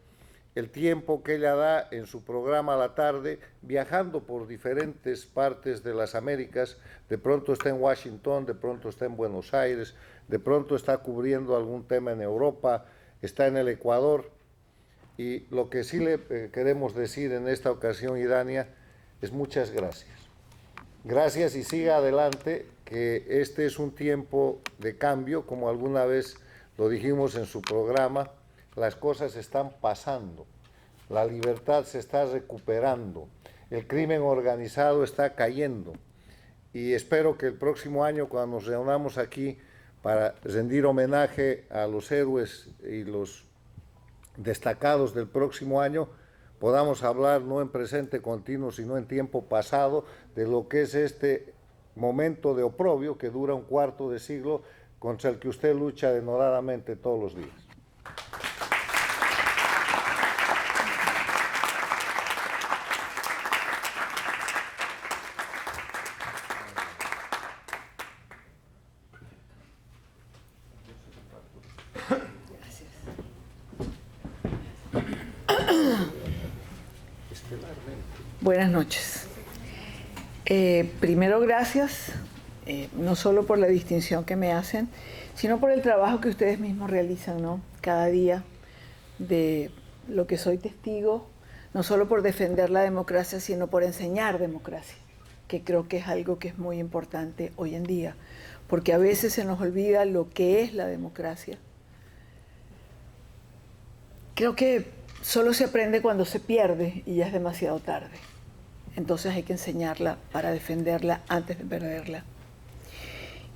el tiempo que ella da en su programa a la tarde, viajando por diferentes partes de las Américas. De pronto está en Washington, de pronto está en Buenos Aires, de pronto está cubriendo algún tema en Europa, está en el Ecuador. Y lo que sí le queremos decir en esta ocasión, Idania, es muchas gracias. Gracias y siga adelante, que este es un tiempo de cambio, como alguna vez lo dijimos en su programa. Las cosas están pasando, la libertad se está recuperando, el crimen organizado está cayendo y espero que el próximo año, cuando nos reunamos aquí para rendir homenaje a los héroes y los destacados del próximo año, podamos hablar no en presente continuo, sino en tiempo pasado, de lo que es este momento de oprobio que dura un cuarto de siglo, contra el que usted lucha denodadamente todos los días. Buenas noches. Primero, gracias, no solo por la distinción que me hacen, sino por el trabajo que ustedes mismos realizan, ¿no? Cada día, de lo que soy testigo, no solo por defender la democracia, sino por enseñar democracia, que creo que es algo que es muy importante hoy en día, porque a veces se nos olvida lo que es la democracia. Creo que solo se aprende cuando se pierde y ya es demasiado tarde. Entonces hay que enseñarla para defenderla antes de perderla.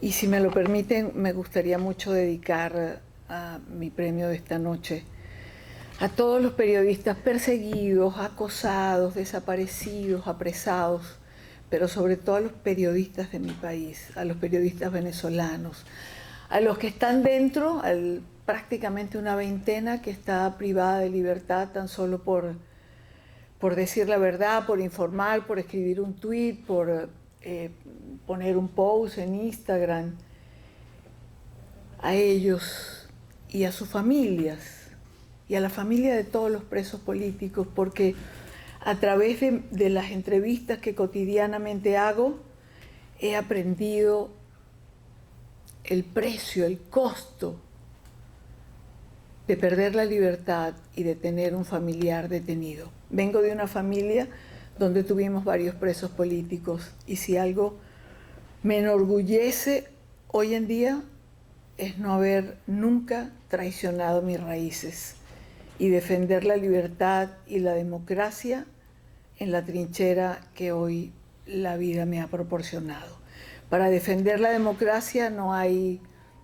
Y si me lo permiten, me gustaría mucho dedicar a mi premio de esta noche a todos los periodistas perseguidos, acosados, desaparecidos, apresados, pero sobre todo a los periodistas de mi país, a los periodistas venezolanos, a los que están dentro, prácticamente una veintena que está privada de libertad tan solo por decir la verdad, por informar, por escribir un tweet, por poner un post en Instagram. A ellos y a sus familias y a la familia de todos los presos políticos, porque a través de las entrevistas que cotidianamente hago, he aprendido el precio, el costo de perder la libertad y de tener un familiar detenido. Vengo de una familia donde tuvimos varios presos políticos y si algo me enorgullece hoy en día es no haber nunca traicionado mis raíces y defender la libertad y la democracia en la trinchera que hoy la vida me ha proporcionado. Para defender la democracia no hay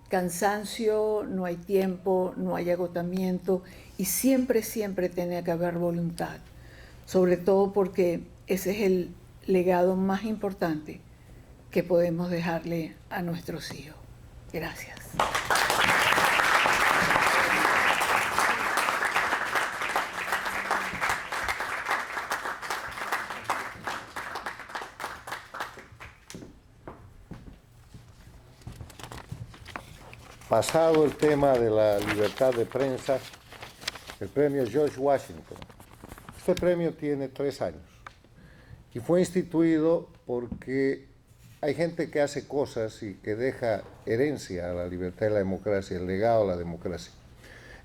cansancio, no hay tiempo, no hay agotamiento y siempre, siempre tiene que haber voluntad, sobre todo porque ese es el legado más importante que podemos dejarle a nuestros hijos. Gracias. Pasado el tema de la libertad de prensa, el premio George Washington. Este premio tiene 3 años y fue instituido porque hay gente que hace cosas y que deja herencia a la libertad y la democracia, el legado a la democracia.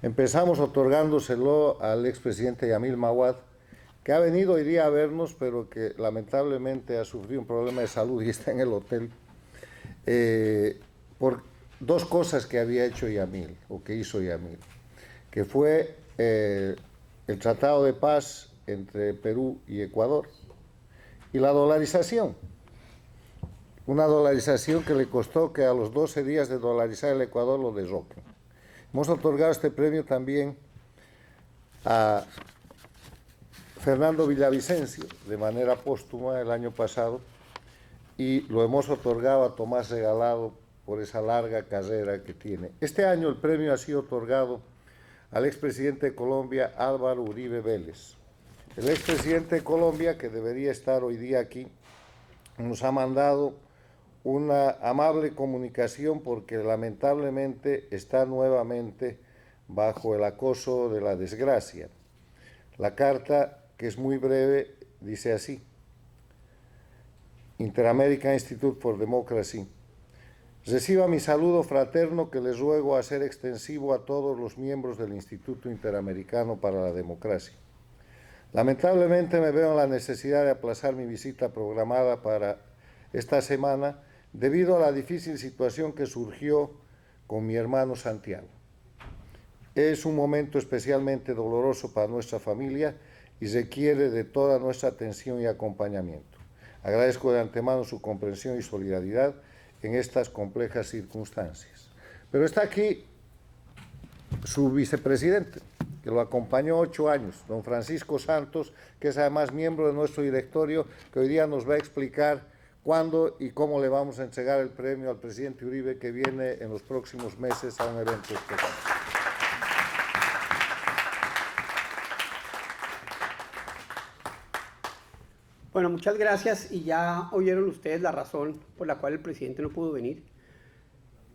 Empezamos otorgándoselo al expresidente Yamil Mawad, que ha venido hoy día a vernos, pero que lamentablemente ha sufrido un problema de salud y está en el hotel, por 2 cosas que había hecho Yamil, o que hizo Yamil, que fue el Tratado de Paz entre Perú y Ecuador y la dolarización. Una dolarización que le costó que a los 12 días de dolarizar el Ecuador lo derroquen. Hemos otorgado este premio también a Fernando Villavicencio de manera póstuma el año pasado y lo hemos otorgado a Tomás Regalado por esa larga carrera que tiene. Este año el premio ha sido otorgado al expresidente de Colombia, Álvaro Uribe Vélez. El expresidente de Colombia, que debería estar hoy día aquí, nos ha mandado una amable comunicación porque lamentablemente está nuevamente bajo el acoso de la desgracia. La carta, que es muy breve, dice así: Inter-American Institute for Democracy. Reciba mi saludo fraterno que les ruego hacer extensivo a todos los miembros del Instituto Interamericano para la Democracia. Lamentablemente me veo en la necesidad de aplazar mi visita programada para esta semana debido a la difícil situación que surgió con mi hermano Santiago. Es un momento especialmente doloroso para nuestra familia y requiere de toda nuestra atención y acompañamiento. Agradezco de antemano su comprensión y solidaridad en estas complejas circunstancias. Pero está aquí su vicepresidente, que que lo acompañó 8 años, don Francisco Santos, que es además miembro de nuestro directorio, que hoy día nos va a explicar cuándo y cómo le vamos a entregar el premio al presidente Uribe, que viene en los próximos meses a un evento especial. Bueno, muchas gracias, y ya oyeron ustedes la razón por la cual el presidente no pudo venir.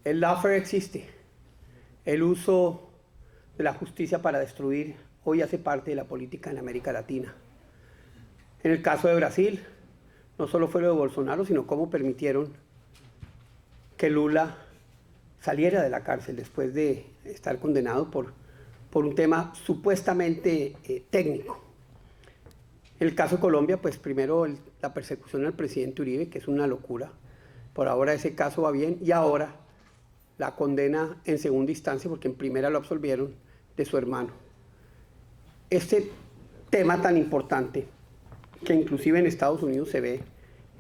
El lawfare existe. El uso de la justicia para destruir hoy hace parte de la política en América Latina. En el caso de Brasil, no solo fue lo de Bolsonaro, sino cómo permitieron que Lula saliera de la cárcel después de estar condenado por un tema supuestamente técnico. En el caso de Colombia, pues primero la persecución al presidente Uribe, que es una locura. Por ahora ese caso va bien, y ahora la condena en segunda instancia, porque en primera lo absolvieron, de su hermano. Este tema tan importante, que inclusive en Estados Unidos se ve,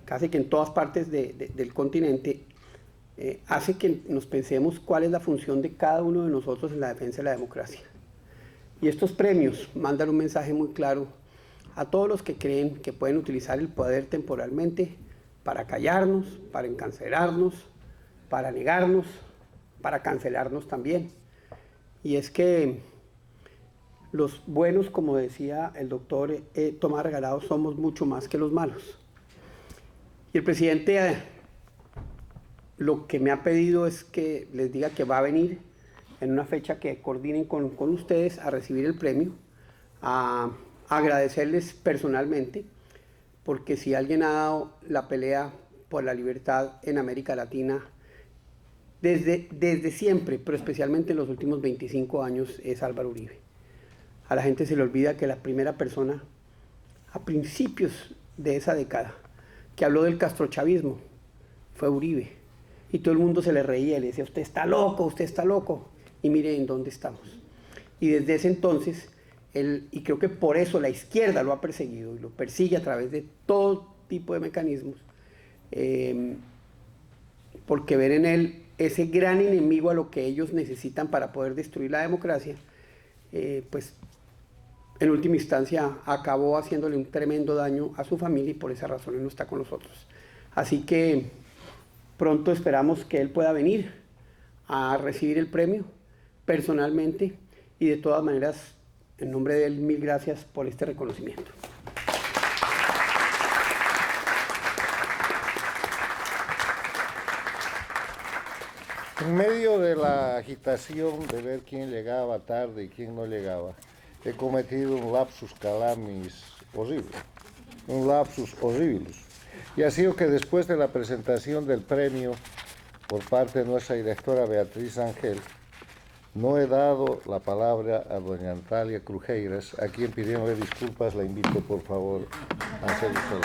casi que en todas partes del continente, hace que nos pensemos cuál es la función de cada uno de nosotros en la defensa de la democracia. Y estos premios mandan un mensaje muy claro a todos los que creen que pueden utilizar el poder temporalmente para callarnos, para encarcelarnos, para negarnos, para cancelarnos también. Y es que los buenos, como decía el doctor Tomás Regalado, somos mucho más que los malos. Y el presidente lo que me ha pedido es que les diga que va a venir en una fecha que coordinen con ustedes a recibir el premio, a agradecerles personalmente, porque si alguien ha dado la pelea por la libertad en América Latina desde siempre, pero especialmente en los últimos 25 años, es Álvaro Uribe. A la gente se le olvida que la primera persona a principios de esa década que habló del castrochavismo fue Uribe, y todo el mundo se le reía y le decía: usted está loco, y mire en dónde estamos. Y desde ese entonces, y creo que por eso la izquierda lo ha perseguido y lo persigue a través de todo tipo de mecanismos, porque ven en él ese gran enemigo a lo que ellos necesitan para poder destruir la democracia, pues en última instancia acabó haciéndole un tremendo daño a su familia, y por esa razón él no está con nosotros. Así que pronto esperamos que él pueda venir a recibir el premio personalmente, y de todas maneras, en nombre de él, mil gracias por este reconocimiento. En medio de la agitación de ver quién llegaba tarde y quién no llegaba, he cometido un lapsus calamis horrible, un lapsus horribilus. Y ha sido que después de la presentación del premio por parte de nuestra directora Beatriz Rangel, no he dado la palabra a doña Natalia Crujeiras, a quien pidiéndole disculpas la invito por favor a hacer uso.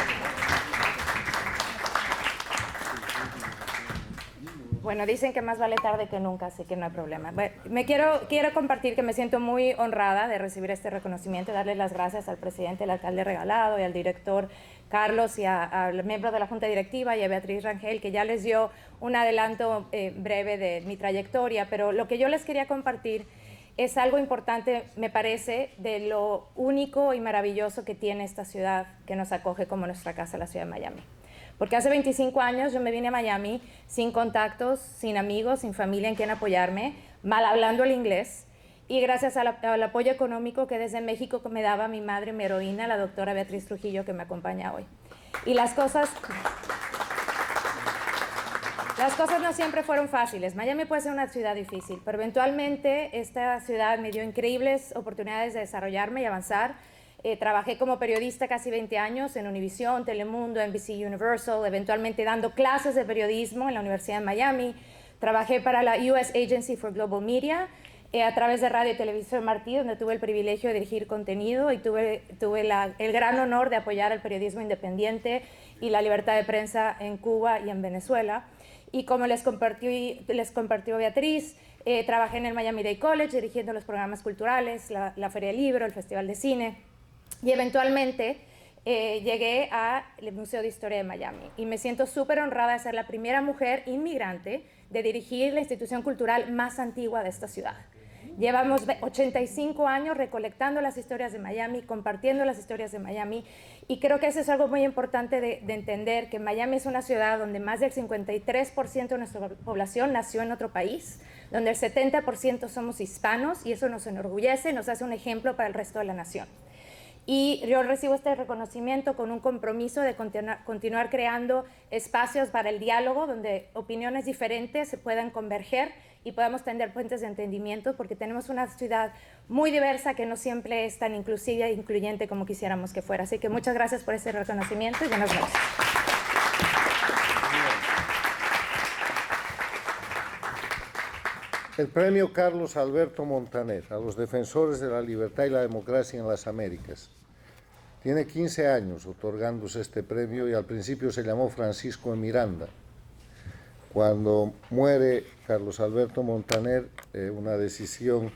Bueno, dicen que más vale tarde que nunca, así que no hay problema. Bueno, quiero compartir que me siento muy honrada de recibir este reconocimiento y darle las gracias al presidente, al alcalde Regalado, y al director Carlos, y al miembro de la Junta Directiva, y a Beatriz Rangel, que ya les dio un adelanto breve de mi trayectoria. Pero lo que yo les quería compartir es algo importante, me parece, de lo único y maravilloso que tiene esta ciudad, que nos acoge como nuestra casa, la ciudad de Miami. Porque hace 25 años yo me vine a Miami sin contactos, sin amigos, sin familia en quien apoyarme, mal hablando el inglés, y gracias al apoyo económico que desde México me daba mi madre, mi heroína, la doctora Beatriz Trujillo, que me acompaña hoy. Y las cosas no siempre fueron fáciles. Miami puede ser una ciudad difícil, pero eventualmente esta ciudad me dio increíbles oportunidades de desarrollarme y avanzar. Trabajé como periodista casi 20 años en Univision, Telemundo, NBC Universal, eventualmente dando clases de periodismo en la Universidad de Miami. Trabajé para la US Agency for Global Media, a través de Radio y Televisión Martí, donde tuve el privilegio de dirigir contenido, y tuve el gran honor de apoyar el periodismo independiente y la libertad de prensa en Cuba y en Venezuela. Y como les compartió Beatriz, trabajé en el Miami-Dade College dirigiendo los programas culturales, la Feria del Libro, el Festival de Cine. Y eventualmente llegué al Museo de Historia de Miami, y me siento súper honrada de ser la primera mujer inmigrante de dirigir la institución cultural más antigua de esta ciudad, Llevamos 85 años recolectando las historias de Miami, compartiendo las historias de Miami, y creo que eso es algo muy importante de entender, que Miami es una ciudad donde más del 53% de nuestra población nació en otro país, donde el 70% somos hispanos, y eso nos enorgullece, nos hace un ejemplo para el resto de la nación. Y yo recibo este reconocimiento con un compromiso de continuar creando espacios para el diálogo, donde opiniones diferentes se puedan converger y podamos tender puentes de entendimiento, porque tenemos una ciudad muy diversa que no siempre es tan inclusiva e incluyente como quisiéramos que fuera. Así que muchas gracias por ese reconocimiento y buenas noches. El premio Carlos Alberto Montaner a los defensores de la libertad y la democracia en las Américas. Tiene 15 años otorgándose este premio y al principio se llamó Francisco de Miranda. Cuando muere Carlos Alberto Montaner, una decisión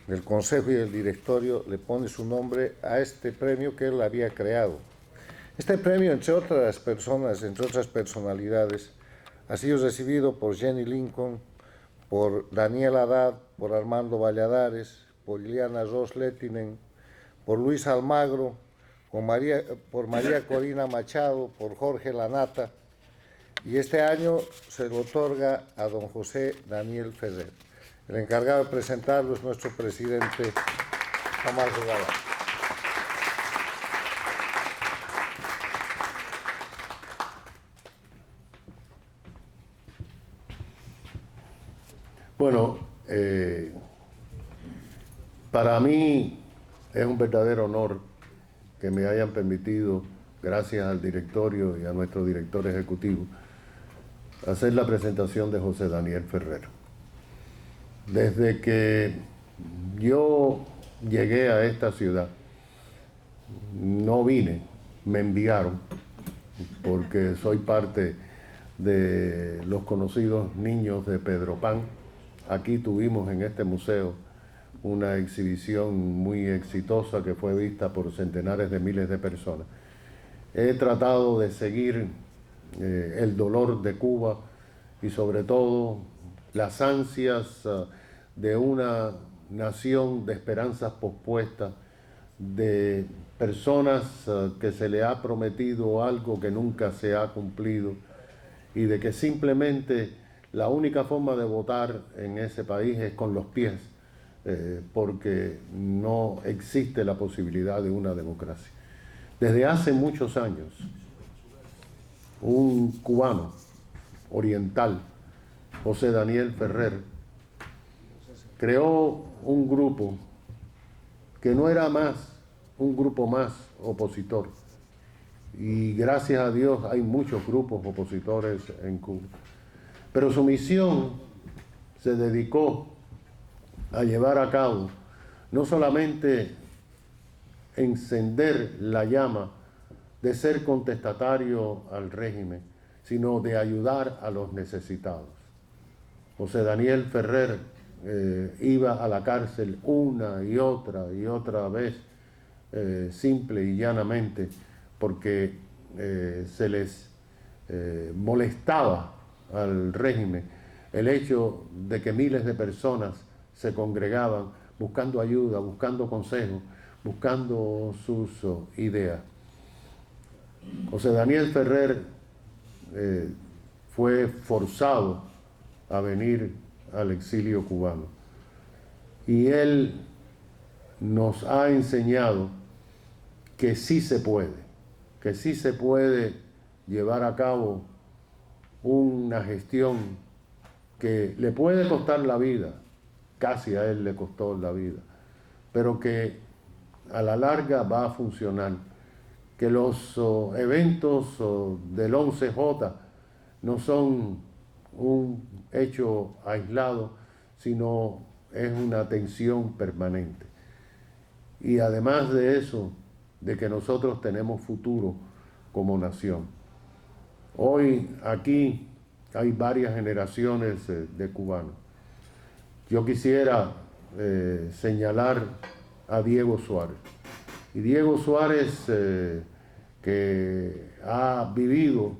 del Consejo y del Directorio le pone su nombre a este premio que él había creado. Este premio, entre otras personas, entre otras personalidades, ha sido recibido por Jenny Lincoln, por Daniel Haddad, por Armando Valladares, por Liliana Ross Lettinen, por Luis Almagro, por María Corina Machado, por Jorge Lanata, y este año se le otorga a don José Daniel Ferrer. El encargado de presentarlo es nuestro presidente, Omar Zugaba. Bueno, para mí es un verdadero honor que me hayan permitido, gracias al directorio y a nuestro director ejecutivo, hacer la presentación de José Daniel Ferrer. Desde que yo llegué a esta ciudad, no vine, me enviaron, porque soy parte de los conocidos niños de Pedro Pan. Aquí tuvimos en este museo una exhibición muy exitosa que fue vista por centenares de miles de personas. He tratado de seguir el dolor de Cuba y sobre todo las ansias de una nación de esperanzas pospuestas, de personas que se le ha prometido algo que nunca se ha cumplido y de que simplemente la única forma de votar en ese país es con los pies, porque no existe la posibilidad de una democracia. Desde hace muchos años, un cubano oriental, José Daniel Ferrer, creó un grupo que no era más un grupo más opositor. Y gracias a Dios hay muchos grupos opositores en Cuba. Pero su misión se dedicó a llevar a cabo no solamente encender la llama de ser contestatario al régimen, sino de ayudar a los necesitados. José Daniel Ferrer iba a la cárcel una y otra vez, simple y llanamente, porque se les molestaba al régimen el hecho de que miles de personas se congregaban buscando ayuda, buscando consejos, buscando sus ideas. José Daniel Ferrer fue forzado a venir al exilio cubano y él nos ha enseñado que sí se puede llevar a cabo una gestión que le puede costar la vida, casi a él le costó la vida, pero que a la larga va a funcionar, que los eventos del 11J no son un hecho aislado, sino es una tensión permanente. Y además de eso, de que nosotros tenemos futuro como nación. Hoy aquí hay varias generaciones de cubanos. Yo quisiera señalar a Diego Suárez. Y Diego Suárez, que ha vivido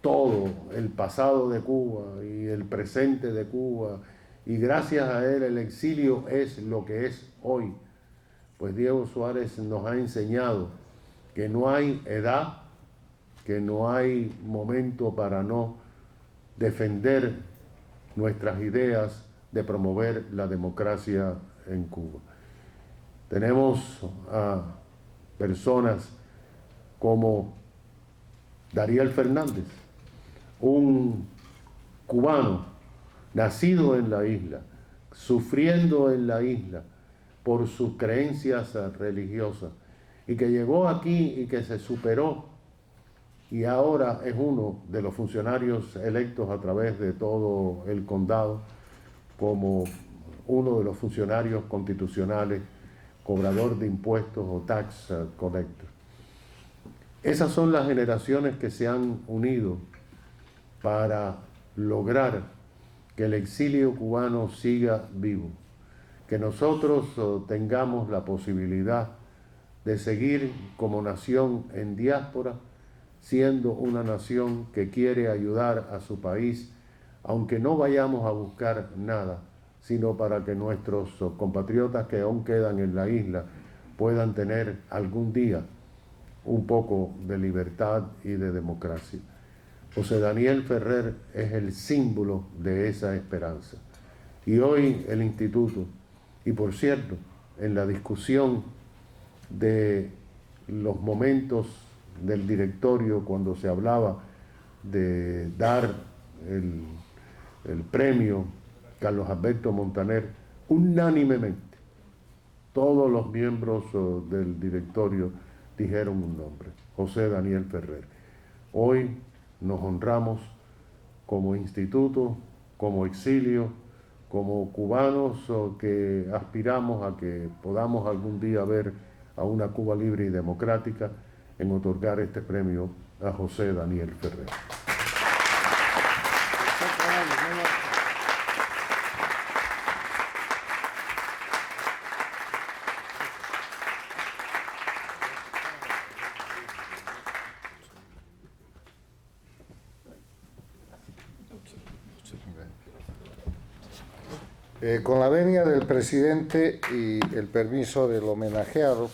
todo el pasado de Cuba y el presente de Cuba y gracias a él el exilio es lo que es hoy. Pues Diego Suárez nos ha enseñado que no hay edad, que no hay momento para no defender nuestras ideas de promover la democracia en Cuba. Tenemos a personas como Daniel Fernández, un cubano nacido en la isla, sufriendo en la isla por sus creencias religiosas, y que llegó aquí y que se superó, y ahora es uno de los funcionarios electos a través de todo el condado como uno de los funcionarios constitucionales, cobrador de impuestos o tax collector. Esas son las generaciones que se han unido para lograr que el exilio cubano siga vivo, que nosotros tengamos la posibilidad de seguir como nación en diáspora, siendo una nación que quiere ayudar a su país, aunque no vayamos a buscar nada, sino para que nuestros compatriotas que aún quedan en la isla puedan tener algún día un poco de libertad y de democracia. José Daniel Ferrer es el símbolo de esa esperanza. Y hoy el Instituto, y por cierto, en la discusión de los momentos del directorio cuando se hablaba de dar el premio Carlos Alberto Montaner, unánimemente todos los miembros del directorio dijeron un nombre: José Daniel Ferrer. Hoy nos honramos como instituto, como exilio, como cubanos que aspiramos a que podamos algún día ver a una Cuba libre y democrática, en otorgar este premio a José Daniel Ferrer. Con la venia del presidente y el permiso del homenajeado,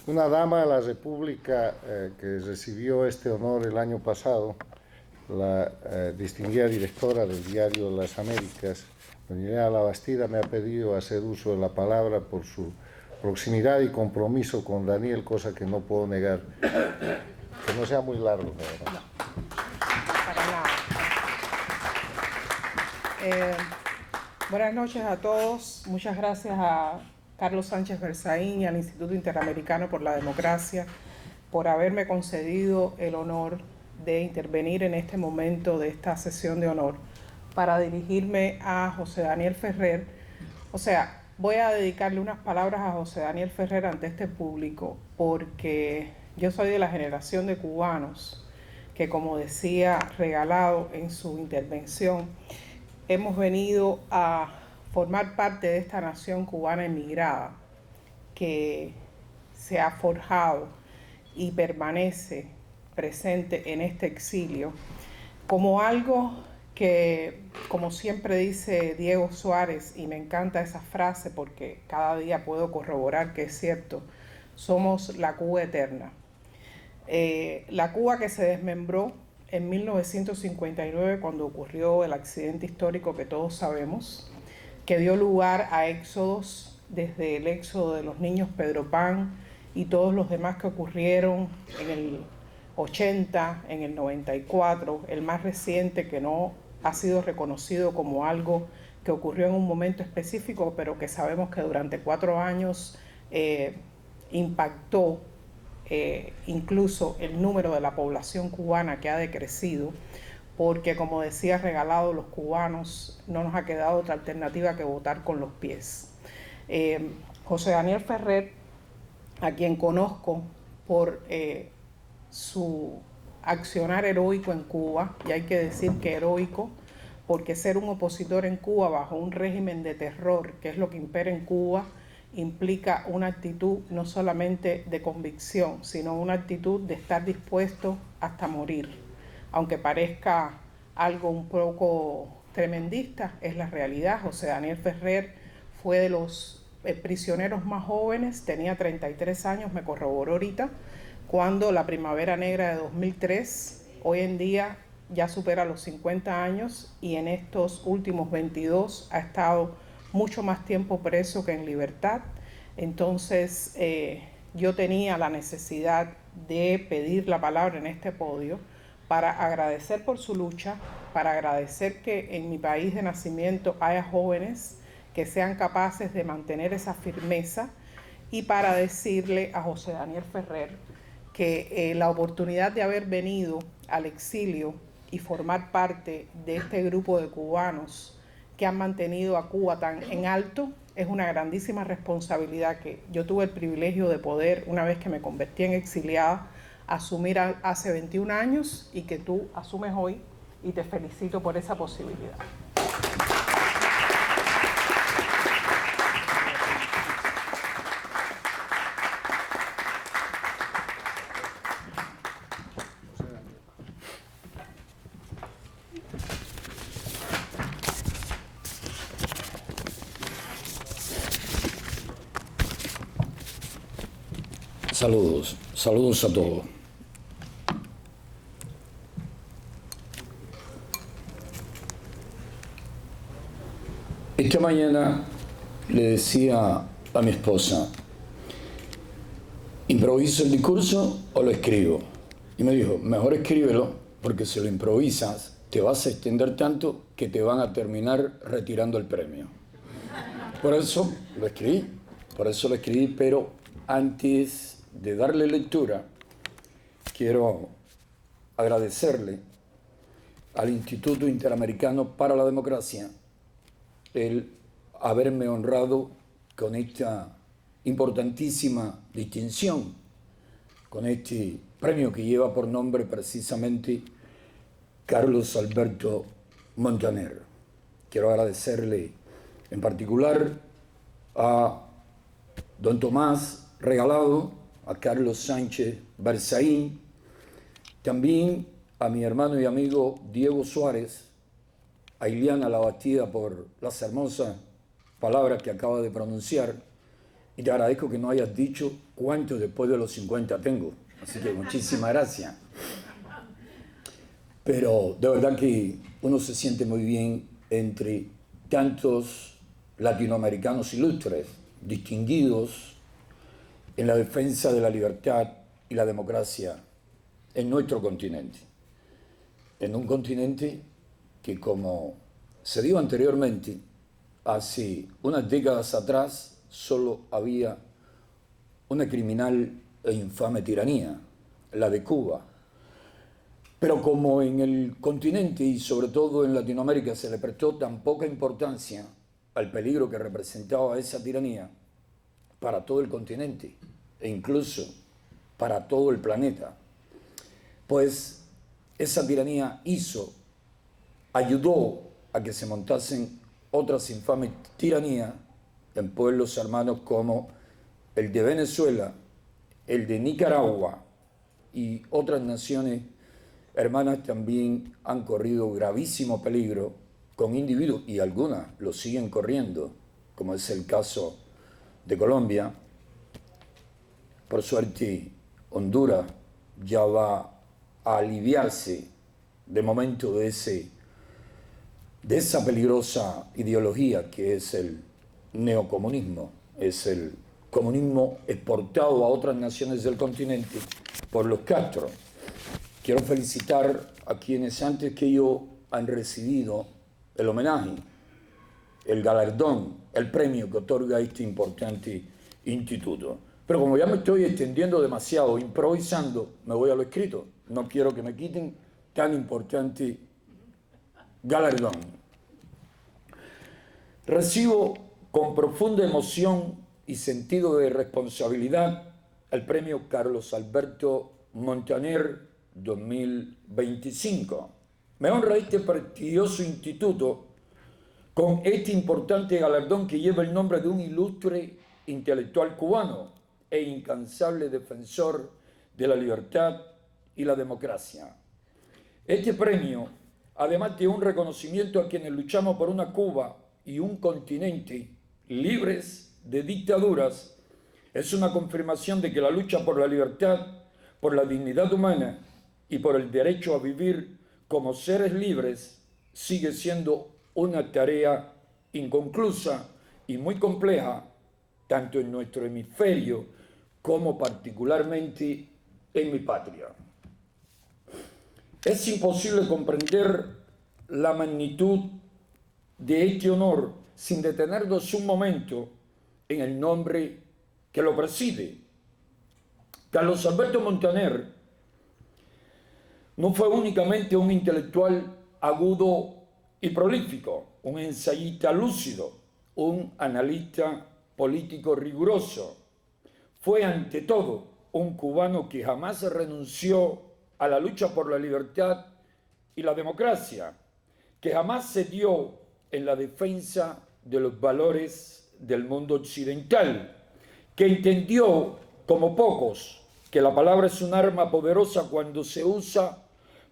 una dama de la República que recibió este honor el año pasado, la distinguida directora del diario Las Américas, doña Elena Labastida, me ha pedido hacer uso de la palabra por su proximidad y compromiso con Daniel, cosa que no puedo negar. Que no sea muy largo, ¿verdad? No, para nada. Buenas noches a todos. Muchas gracias a Carlos Sánchez Berzaín y al Instituto Interamericano por la Democracia por haberme concedido el honor de intervenir en este momento de esta sesión de honor para dirigirme a José Daniel Ferrer. O sea, voy a dedicarle unas palabras a José Daniel Ferrer ante este público porque yo soy de la generación de cubanos que, como decía Regalado en su intervención, hemos venido a formar parte de esta nación cubana emigrada que se ha forjado y permanece presente en este exilio como algo que, como siempre dice Diego Suárez, y me encanta esa frase porque cada día puedo corroborar que es cierto, somos la Cuba eterna. La Cuba que se desmembró en 1959 cuando ocurrió el accidente histórico que todos sabemos, que dio lugar a éxodos, desde el éxodo de los niños Pedro Pan y todos los demás que ocurrieron en el 80, en el 94, el más reciente que no ha sido reconocido como algo que ocurrió en un momento específico, pero que sabemos que durante 4 años impactó incluso el número de la población cubana, que ha decrecido, porque, como decía Regalado, los cubanos no nos ha quedado otra alternativa que votar con los pies. José Daniel Ferrer, a quien conozco por su accionar heroico en Cuba, y hay que decir que heroico, porque ser un opositor en Cuba bajo un régimen de terror, que es lo que impera en Cuba, implica una actitud no solamente de convicción, sino una actitud de estar dispuesto hasta morir, aunque parezca algo un poco tremendista es la realidad. José Daniel Ferrer fue de los prisioneros más jóvenes, tenía 33 años, me corroboró ahorita, cuando la Primavera Negra de 2003, hoy en día ya supera los 50 años y en estos últimos 22 ha estado mucho más tiempo preso que en libertad. Entonces yo tenía la necesidad de pedir la palabra en este podio para agradecer por su lucha, para agradecer que en mi país de nacimiento haya jóvenes que sean capaces de mantener esa firmeza y para decirle a José Daniel Ferrer que la oportunidad de haber venido al exilio y formar parte de este grupo de cubanos que han mantenido a Cuba tan en alto es una grandísima responsabilidad que yo tuve el privilegio de poder, una vez que me convertí en exiliada, asumir hace 21 años y que tú asumes hoy, y te felicito por esa posibilidad. Saludos a todos. Esta mañana le decía a mi esposa, ¿improviso el discurso o lo escribo? Y me dijo, mejor escríbelo, porque si lo improvisas te vas a extender tanto que te van a terminar retirando el premio. Por eso lo escribí, pero antes de darle lectura, quiero agradecerle al Instituto Interamericano para la Democracia el haberme honrado con esta importantísima distinción, con este premio que lleva por nombre precisamente Carlos Alberto Montaner. Quiero agradecerle en particular a don Tomás Regalado, a Carlos Sánchez Berzaín, también a mi hermano y amigo Diego Suárez, a Ileana Labastida por las hermosas palabras que acaba de pronunciar, y te agradezco que no hayas dicho cuánto después de los 50 tengo, así que muchísimas gracias. Pero de verdad que uno se siente muy bien entre tantos latinoamericanos ilustres, distinguidos en la defensa de la libertad y la democracia en nuestro continente. En un continente que, como se dijo anteriormente, hace unas décadas atrás solo había una criminal e infame tiranía, la de Cuba. Pero como en el continente y sobre todo en Latinoamérica se le prestó tan poca importancia al peligro que representaba esa tiranía para todo el continente e incluso para todo el planeta, pues esa tiranía ayudó a que se montasen otras infames tiranías en pueblos hermanos como el de Venezuela, el de Nicaragua y otras naciones hermanas también han corrido gravísimo peligro con individuos, y algunas lo siguen corriendo, como es el caso de Colombia. Por suerte, Honduras ya va a aliviarse de momento de esa peligrosa ideología que es el neocomunismo, es el comunismo exportado a otras naciones del continente por los Castro. Quiero felicitar a quienes antes que yo han recibido el homenaje, el galardón, el premio que otorga este importante instituto. Pero como ya me estoy extendiendo demasiado, improvisando, me voy a lo escrito. No quiero que me quiten tan importante galardón. Recibo con profunda emoción y sentido de responsabilidad el premio Carlos Alberto Montaner 2025. Me honra este prestigioso instituto con este importante galardón que lleva el nombre de un ilustre intelectual cubano e incansable defensor de la libertad y la democracia. Este premio además de un reconocimiento a quienes luchamos por una Cuba y un continente libres de dictaduras, es una confirmación de que la lucha por la libertad, por la dignidad humana y por el derecho a vivir como seres libres sigue siendo una tarea inconclusa y muy compleja, tanto en nuestro hemisferio como particularmente en mi patria. Es imposible comprender la magnitud de este honor sin detenernos un momento en el nombre que lo preside. Carlos Alberto Montaner no fue únicamente un intelectual agudo y prolífico, un ensayista lúcido, un analista político riguroso. Fue ante todo un cubano que jamás renunció a la lucha por la libertad y la democracia, que jamás cedió en la defensa de los valores del mundo occidental, que entendió, como pocos, que la palabra es un arma poderosa cuando se usa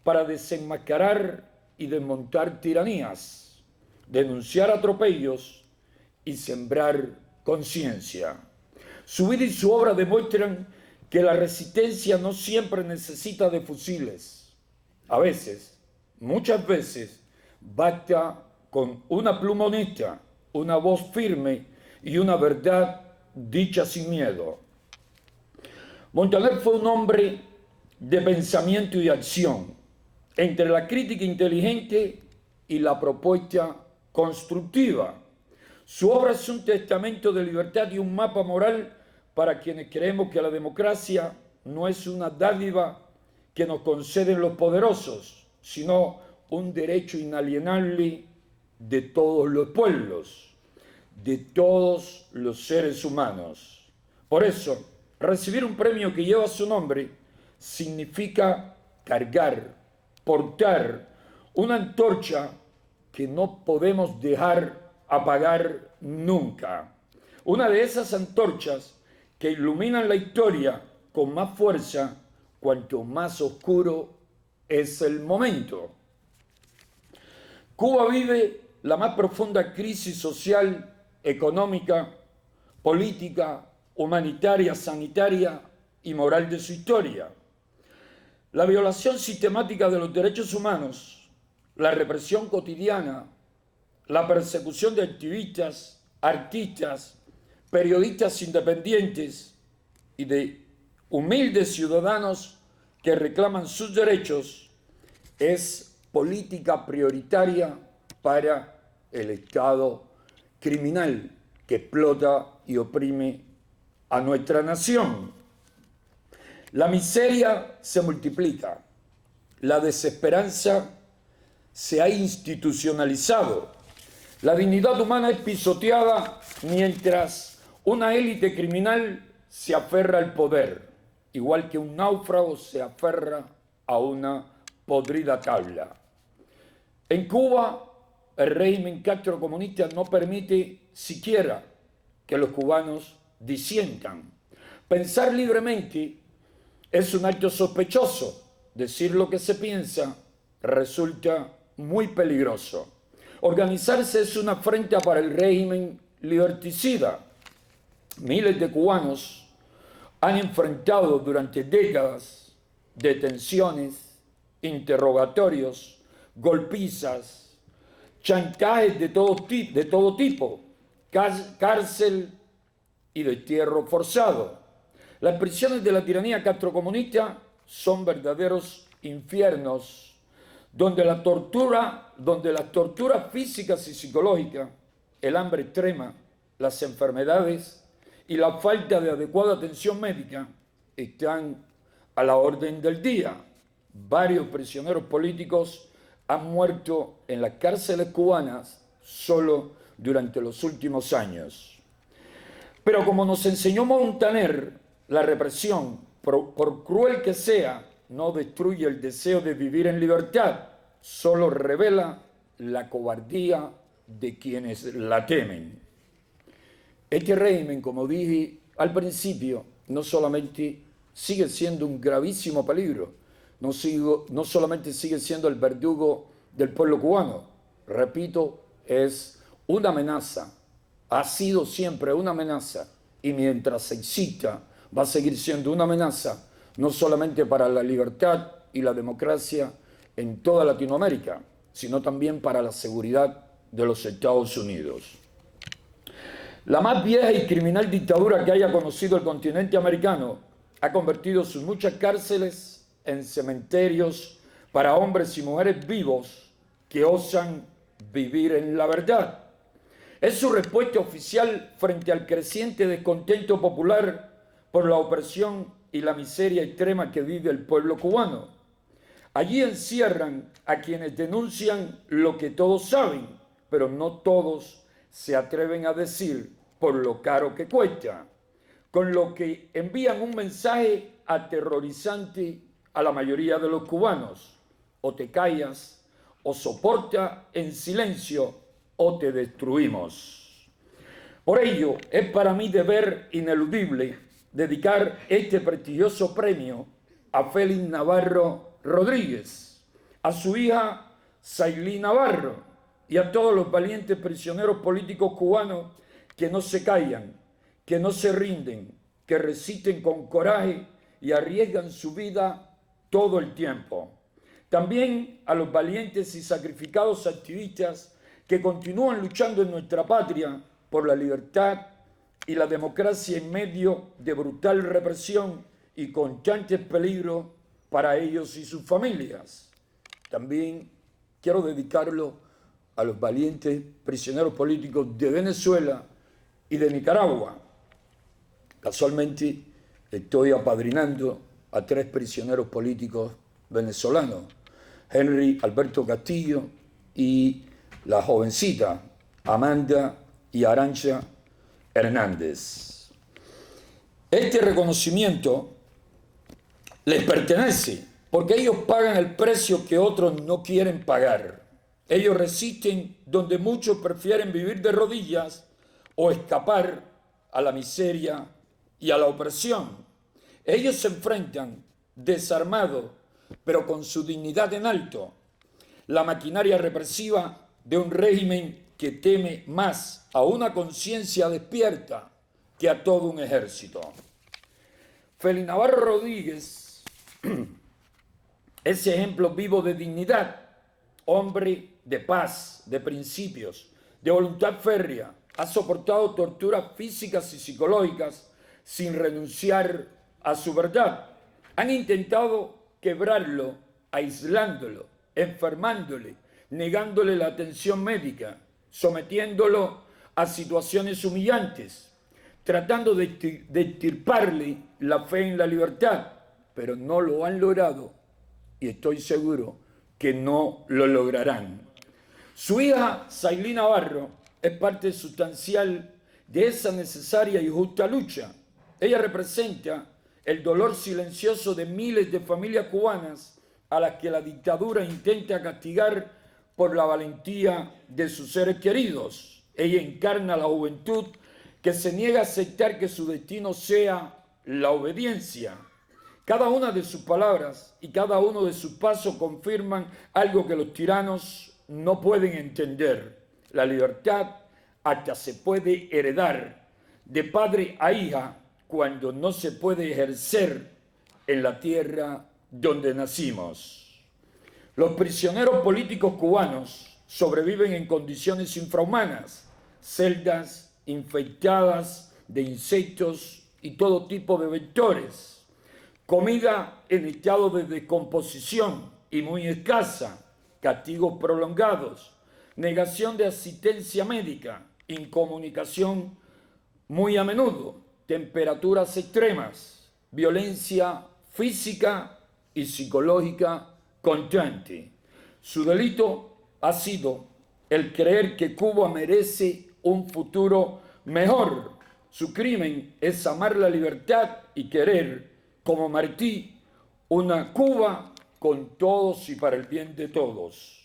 para desenmascarar y desmontar tiranías, denunciar atropellos y sembrar conciencia. Su vida y su obra demuestran que la resistencia no siempre necesita de fusiles. A veces, muchas veces, basta con una pluma honesta, una voz firme y una verdad dicha sin miedo. Montaner fue un hombre de pensamiento y acción, entre la crítica inteligente y la propuesta constructiva. Su obra es un testamento de libertad y un mapa moral para quienes creemos que la democracia no es una dádiva que nos conceden los poderosos, sino un derecho inalienable de todos los pueblos, de todos los seres humanos. Por eso, recibir un premio que lleva su nombre significa cargar, portar una antorcha que no podemos dejar apagar nunca. Una de esas antorchas que iluminan la historia con más fuerza cuanto más oscuro es el momento. Cuba vive la más profunda crisis social, económica, política, humanitaria, sanitaria y moral de su historia. La violación sistemática de los derechos humanos, la represión cotidiana, la persecución de activistas, artistas, periodistas independientes y de humildes ciudadanos que reclaman sus derechos es política prioritaria para el Estado criminal que explota y oprime a nuestra nación. La miseria se multiplica, la desesperanza se ha institucionalizado, la dignidad humana es pisoteada mientras una élite criminal se aferra al poder, igual que un náufrago se aferra a una podrida tabla. En Cuba, el régimen castrocomunista no permite siquiera que los cubanos disientan. Pensar libremente es un acto sospechoso. Decir lo que se piensa resulta muy peligroso. Organizarse es una afrenta para el régimen liberticida. Miles de cubanos han enfrentado durante décadas detenciones, interrogatorios, golpizas, chantajes de todo tipo, cárcel y destierro forzado. Las prisiones de la tiranía castrocomunista son verdaderos infiernos donde las torturas físicas y psicológicas, el hambre extrema, las enfermedades y la falta de adecuada atención médica están a la orden del día. Varios prisioneros políticos han muerto en las cárceles cubanas solo durante los últimos años. Pero como nos enseñó Montaner, la represión, por cruel que sea, no destruye el deseo de vivir en libertad, solo revela la cobardía de quienes la temen. Este régimen, como dije al principio, no solamente sigue siendo un gravísimo peligro, no solamente sigue siendo el verdugo del pueblo cubano. Repito, es una amenaza, ha sido siempre una amenaza y mientras exista va a seguir siendo una amenaza no solamente para la libertad y la democracia en toda Latinoamérica, sino también para la seguridad de los Estados Unidos. La más vieja y criminal dictadura que haya conocido el continente americano ha convertido sus muchas cárceles en cementerios para hombres y mujeres vivos que osan vivir en la verdad. Es su respuesta oficial frente al creciente descontento popular por la opresión y la miseria extrema que vive el pueblo cubano. Allí encierran a quienes denuncian lo que todos saben, pero no todos se atreven a decir por lo caro que cuesta, con lo que envían un mensaje aterrorizante a la mayoría de los cubanos: o te callas, o soporta en silencio, o te destruimos. Por ello, es para mí deber ineludible dedicar este prestigioso premio a Félix Navarro Rodríguez, a su hija Sailí Navarro y a todos los valientes prisioneros políticos cubanos que no se callan, que no se rinden, que resisten con coraje y arriesgan su vida todo el tiempo. También a los valientes y sacrificados activistas que continúan luchando en nuestra patria por la libertad y la democracia en medio de brutal represión y constantes peligros para ellos y sus familias. También quiero dedicarlo a los valientes prisioneros políticos de Venezuela y de Nicaragua. Casualmente estoy apadrinando a 3 prisioneros políticos venezolanos: Henry Alberto Castillo y la jovencita Amanda y Arancha Hernández. Este reconocimiento les pertenece porque ellos pagan el precio que otros no quieren pagar. Ellos resisten donde muchos prefieren vivir de rodillas o escapar a la miseria y a la opresión. Ellos se enfrentan desarmados, pero con su dignidad en alto, la maquinaria represiva de un régimen que teme más a una conciencia despierta que a todo un ejército. Félix Navarro Rodríguez es ejemplo vivo de dignidad, hombre de paz, de principios, de voluntad férrea. Ha soportado torturas físicas y psicológicas sin renunciar a su verdad. Han intentado quebrarlo, aislándolo, enfermándole, negándole la atención médica, sometiéndolo a situaciones humillantes, tratando de extirparle la fe en la libertad, pero no lo han logrado y estoy seguro que no lo lograrán. Su hija, Sailí Navarro, es parte sustancial de esa necesaria y justa lucha. Ella representa el dolor silencioso de miles de familias cubanas a las que la dictadura intenta castigar por la valentía de sus seres queridos. Ella encarna la juventud que se niega a aceptar que su destino sea la obediencia. Cada una de sus palabras y cada uno de sus pasos confirman algo que los tiranos no pueden entender. La libertad hasta se puede heredar de padre a hija cuando no se puede ejercer en la tierra donde nacimos. Los prisioneros políticos cubanos sobreviven en condiciones infrahumanas, celdas infectadas de insectos y todo tipo de vectores, comida en estado de descomposición y muy escasa, castigos prolongados, negación de asistencia médica, incomunicación muy a menudo, temperaturas extremas, violencia física y psicológica constante. Su delito ha sido el creer que Cuba merece un futuro mejor. Su crimen es amar la libertad y querer, como Martí, una Cuba con todos y para el bien de todos.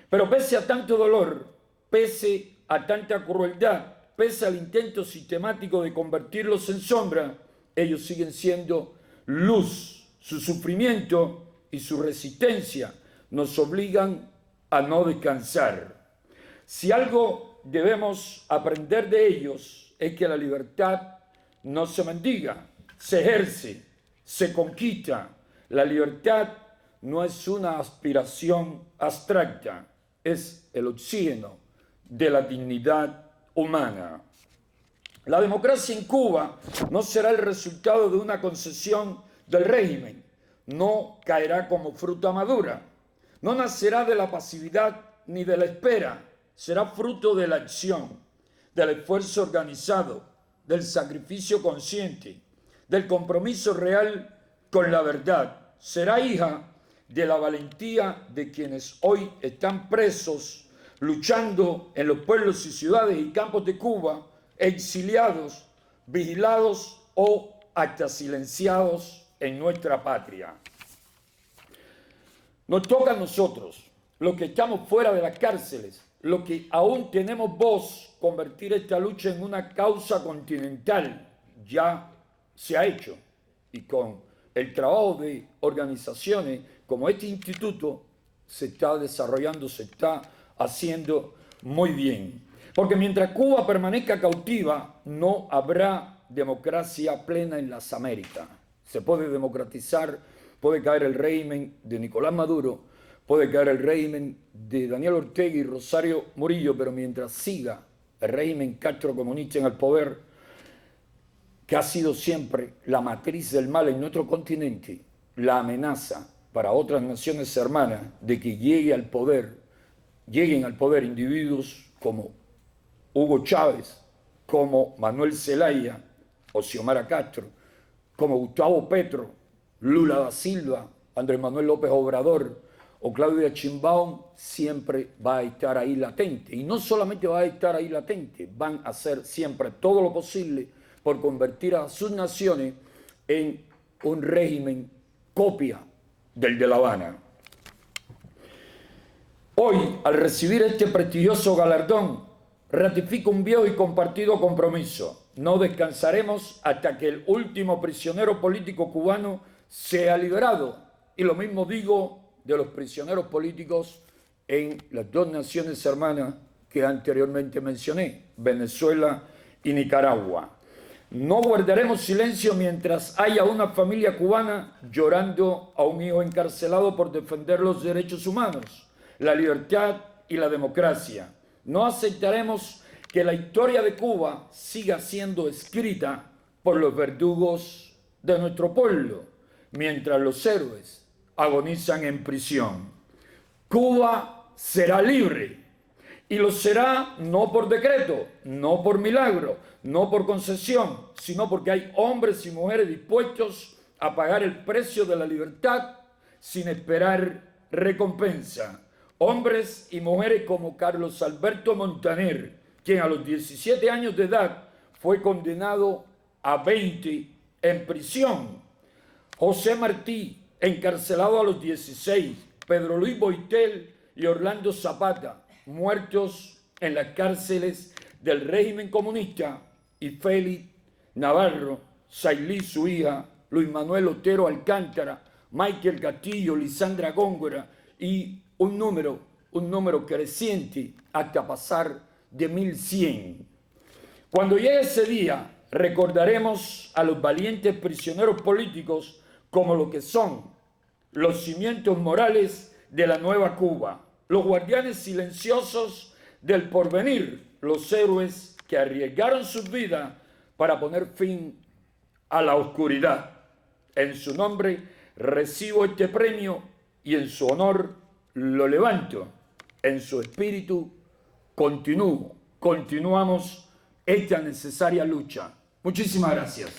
Pero pese a tanto dolor, pese a tanta crueldad, pese al intento sistemático de convertirlos en sombra, ellos siguen siendo luz. Su sufrimiento y su resistencia nos obligan a no descansar. Si algo debemos aprender de ellos es que la libertad no se mendiga, se ejerce, se conquista. La libertad no es una aspiración abstracta, es el oxígeno de la dignidad humana. La democracia en Cuba no será el resultado de una concesión del régimen, no caerá como fruta madura, no nacerá de la pasividad ni de la espera, será fruto de la acción, del esfuerzo organizado, del sacrificio consciente, del compromiso real con la verdad. Será hija de la valentía de quienes hoy están presos, luchando en los pueblos y ciudades y campos de Cuba, exiliados, vigilados o hasta silenciados en nuestra patria. Nos toca a nosotros, los que estamos fuera de las cárceles, los que aún tenemos voz, convertir esta lucha en una causa continental. Ya se ha hecho, y con el trabajo de organizaciones como este instituto se está desarrollando, se está haciendo muy bien. Porque mientras Cuba permanezca cautiva, no habrá democracia plena en las Américas. Se puede democratizar, puede caer el régimen de Nicolás Maduro, puede caer el régimen de Daniel Ortega y Rosario Murillo, pero mientras siga el régimen castrocomunista en el poder, que ha sido siempre la matriz del mal en nuestro continente, la amenaza para otras naciones hermanas de que lleguen al poder individuos como Hugo Chávez, como Manuel Zelaya o Xiomara Castro, como Gustavo Petro, Lula da Silva, Andrés Manuel López Obrador o Claudia Sheinbaum, siempre va a estar ahí latente. Y no solamente va a estar ahí latente, van a hacer siempre todo lo posible por convertir a sus naciones en un régimen copia del de La Habana. Hoy, al recibir este prestigioso galardón, ratifico un viejo y compartido compromiso. No descansaremos hasta que el último prisionero político cubano sea liberado. Y lo mismo digo de los prisioneros políticos en las dos naciones hermanas que anteriormente mencioné, Venezuela y Nicaragua. No guardaremos silencio mientras haya una familia cubana llorando a un hijo encarcelado por defender los derechos humanos, la libertad y la democracia. No aceptaremos que la historia de Cuba siga siendo escrita por los verdugos de nuestro pueblo, mientras los héroes agonizan en prisión. Cuba será libre, y lo será no por decreto, no por milagro, no por concesión, sino porque hay hombres y mujeres dispuestos a pagar el precio de la libertad sin esperar recompensa. Hombres y mujeres como Carlos Alberto Montaner, quien a los 17 años de edad fue condenado a 20 en prisión. José Martí, encarcelado a los 16. Pedro Luis Boitel y Orlando Zapata, muertos en las cárceles del régimen comunista. Y Félix Navarro, Sailí, su hija, Luis Manuel Otero Alcántara, Michael Castillo, Lisandra Góngora y un número creciente hasta pasar de 1100. Cuando llegue ese día, recordaremos a los valientes prisioneros políticos como lo que son los cimientos morales de la nueva Cuba, los guardianes silenciosos del porvenir, los héroes que arriesgaron sus vidas para poner fin a la oscuridad. En su nombre recibo este premio y en su honor lo levanto. En su espíritu continuamos esta necesaria lucha. Muchísimas gracias.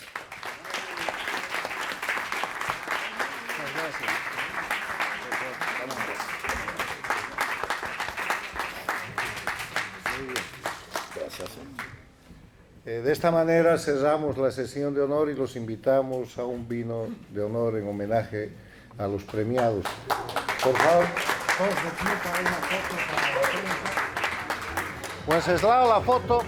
De esta manera cerramos la sesión de honor y los invitamos a un vino de honor en homenaje a los premiados. Por favor. Wenceslao, la foto.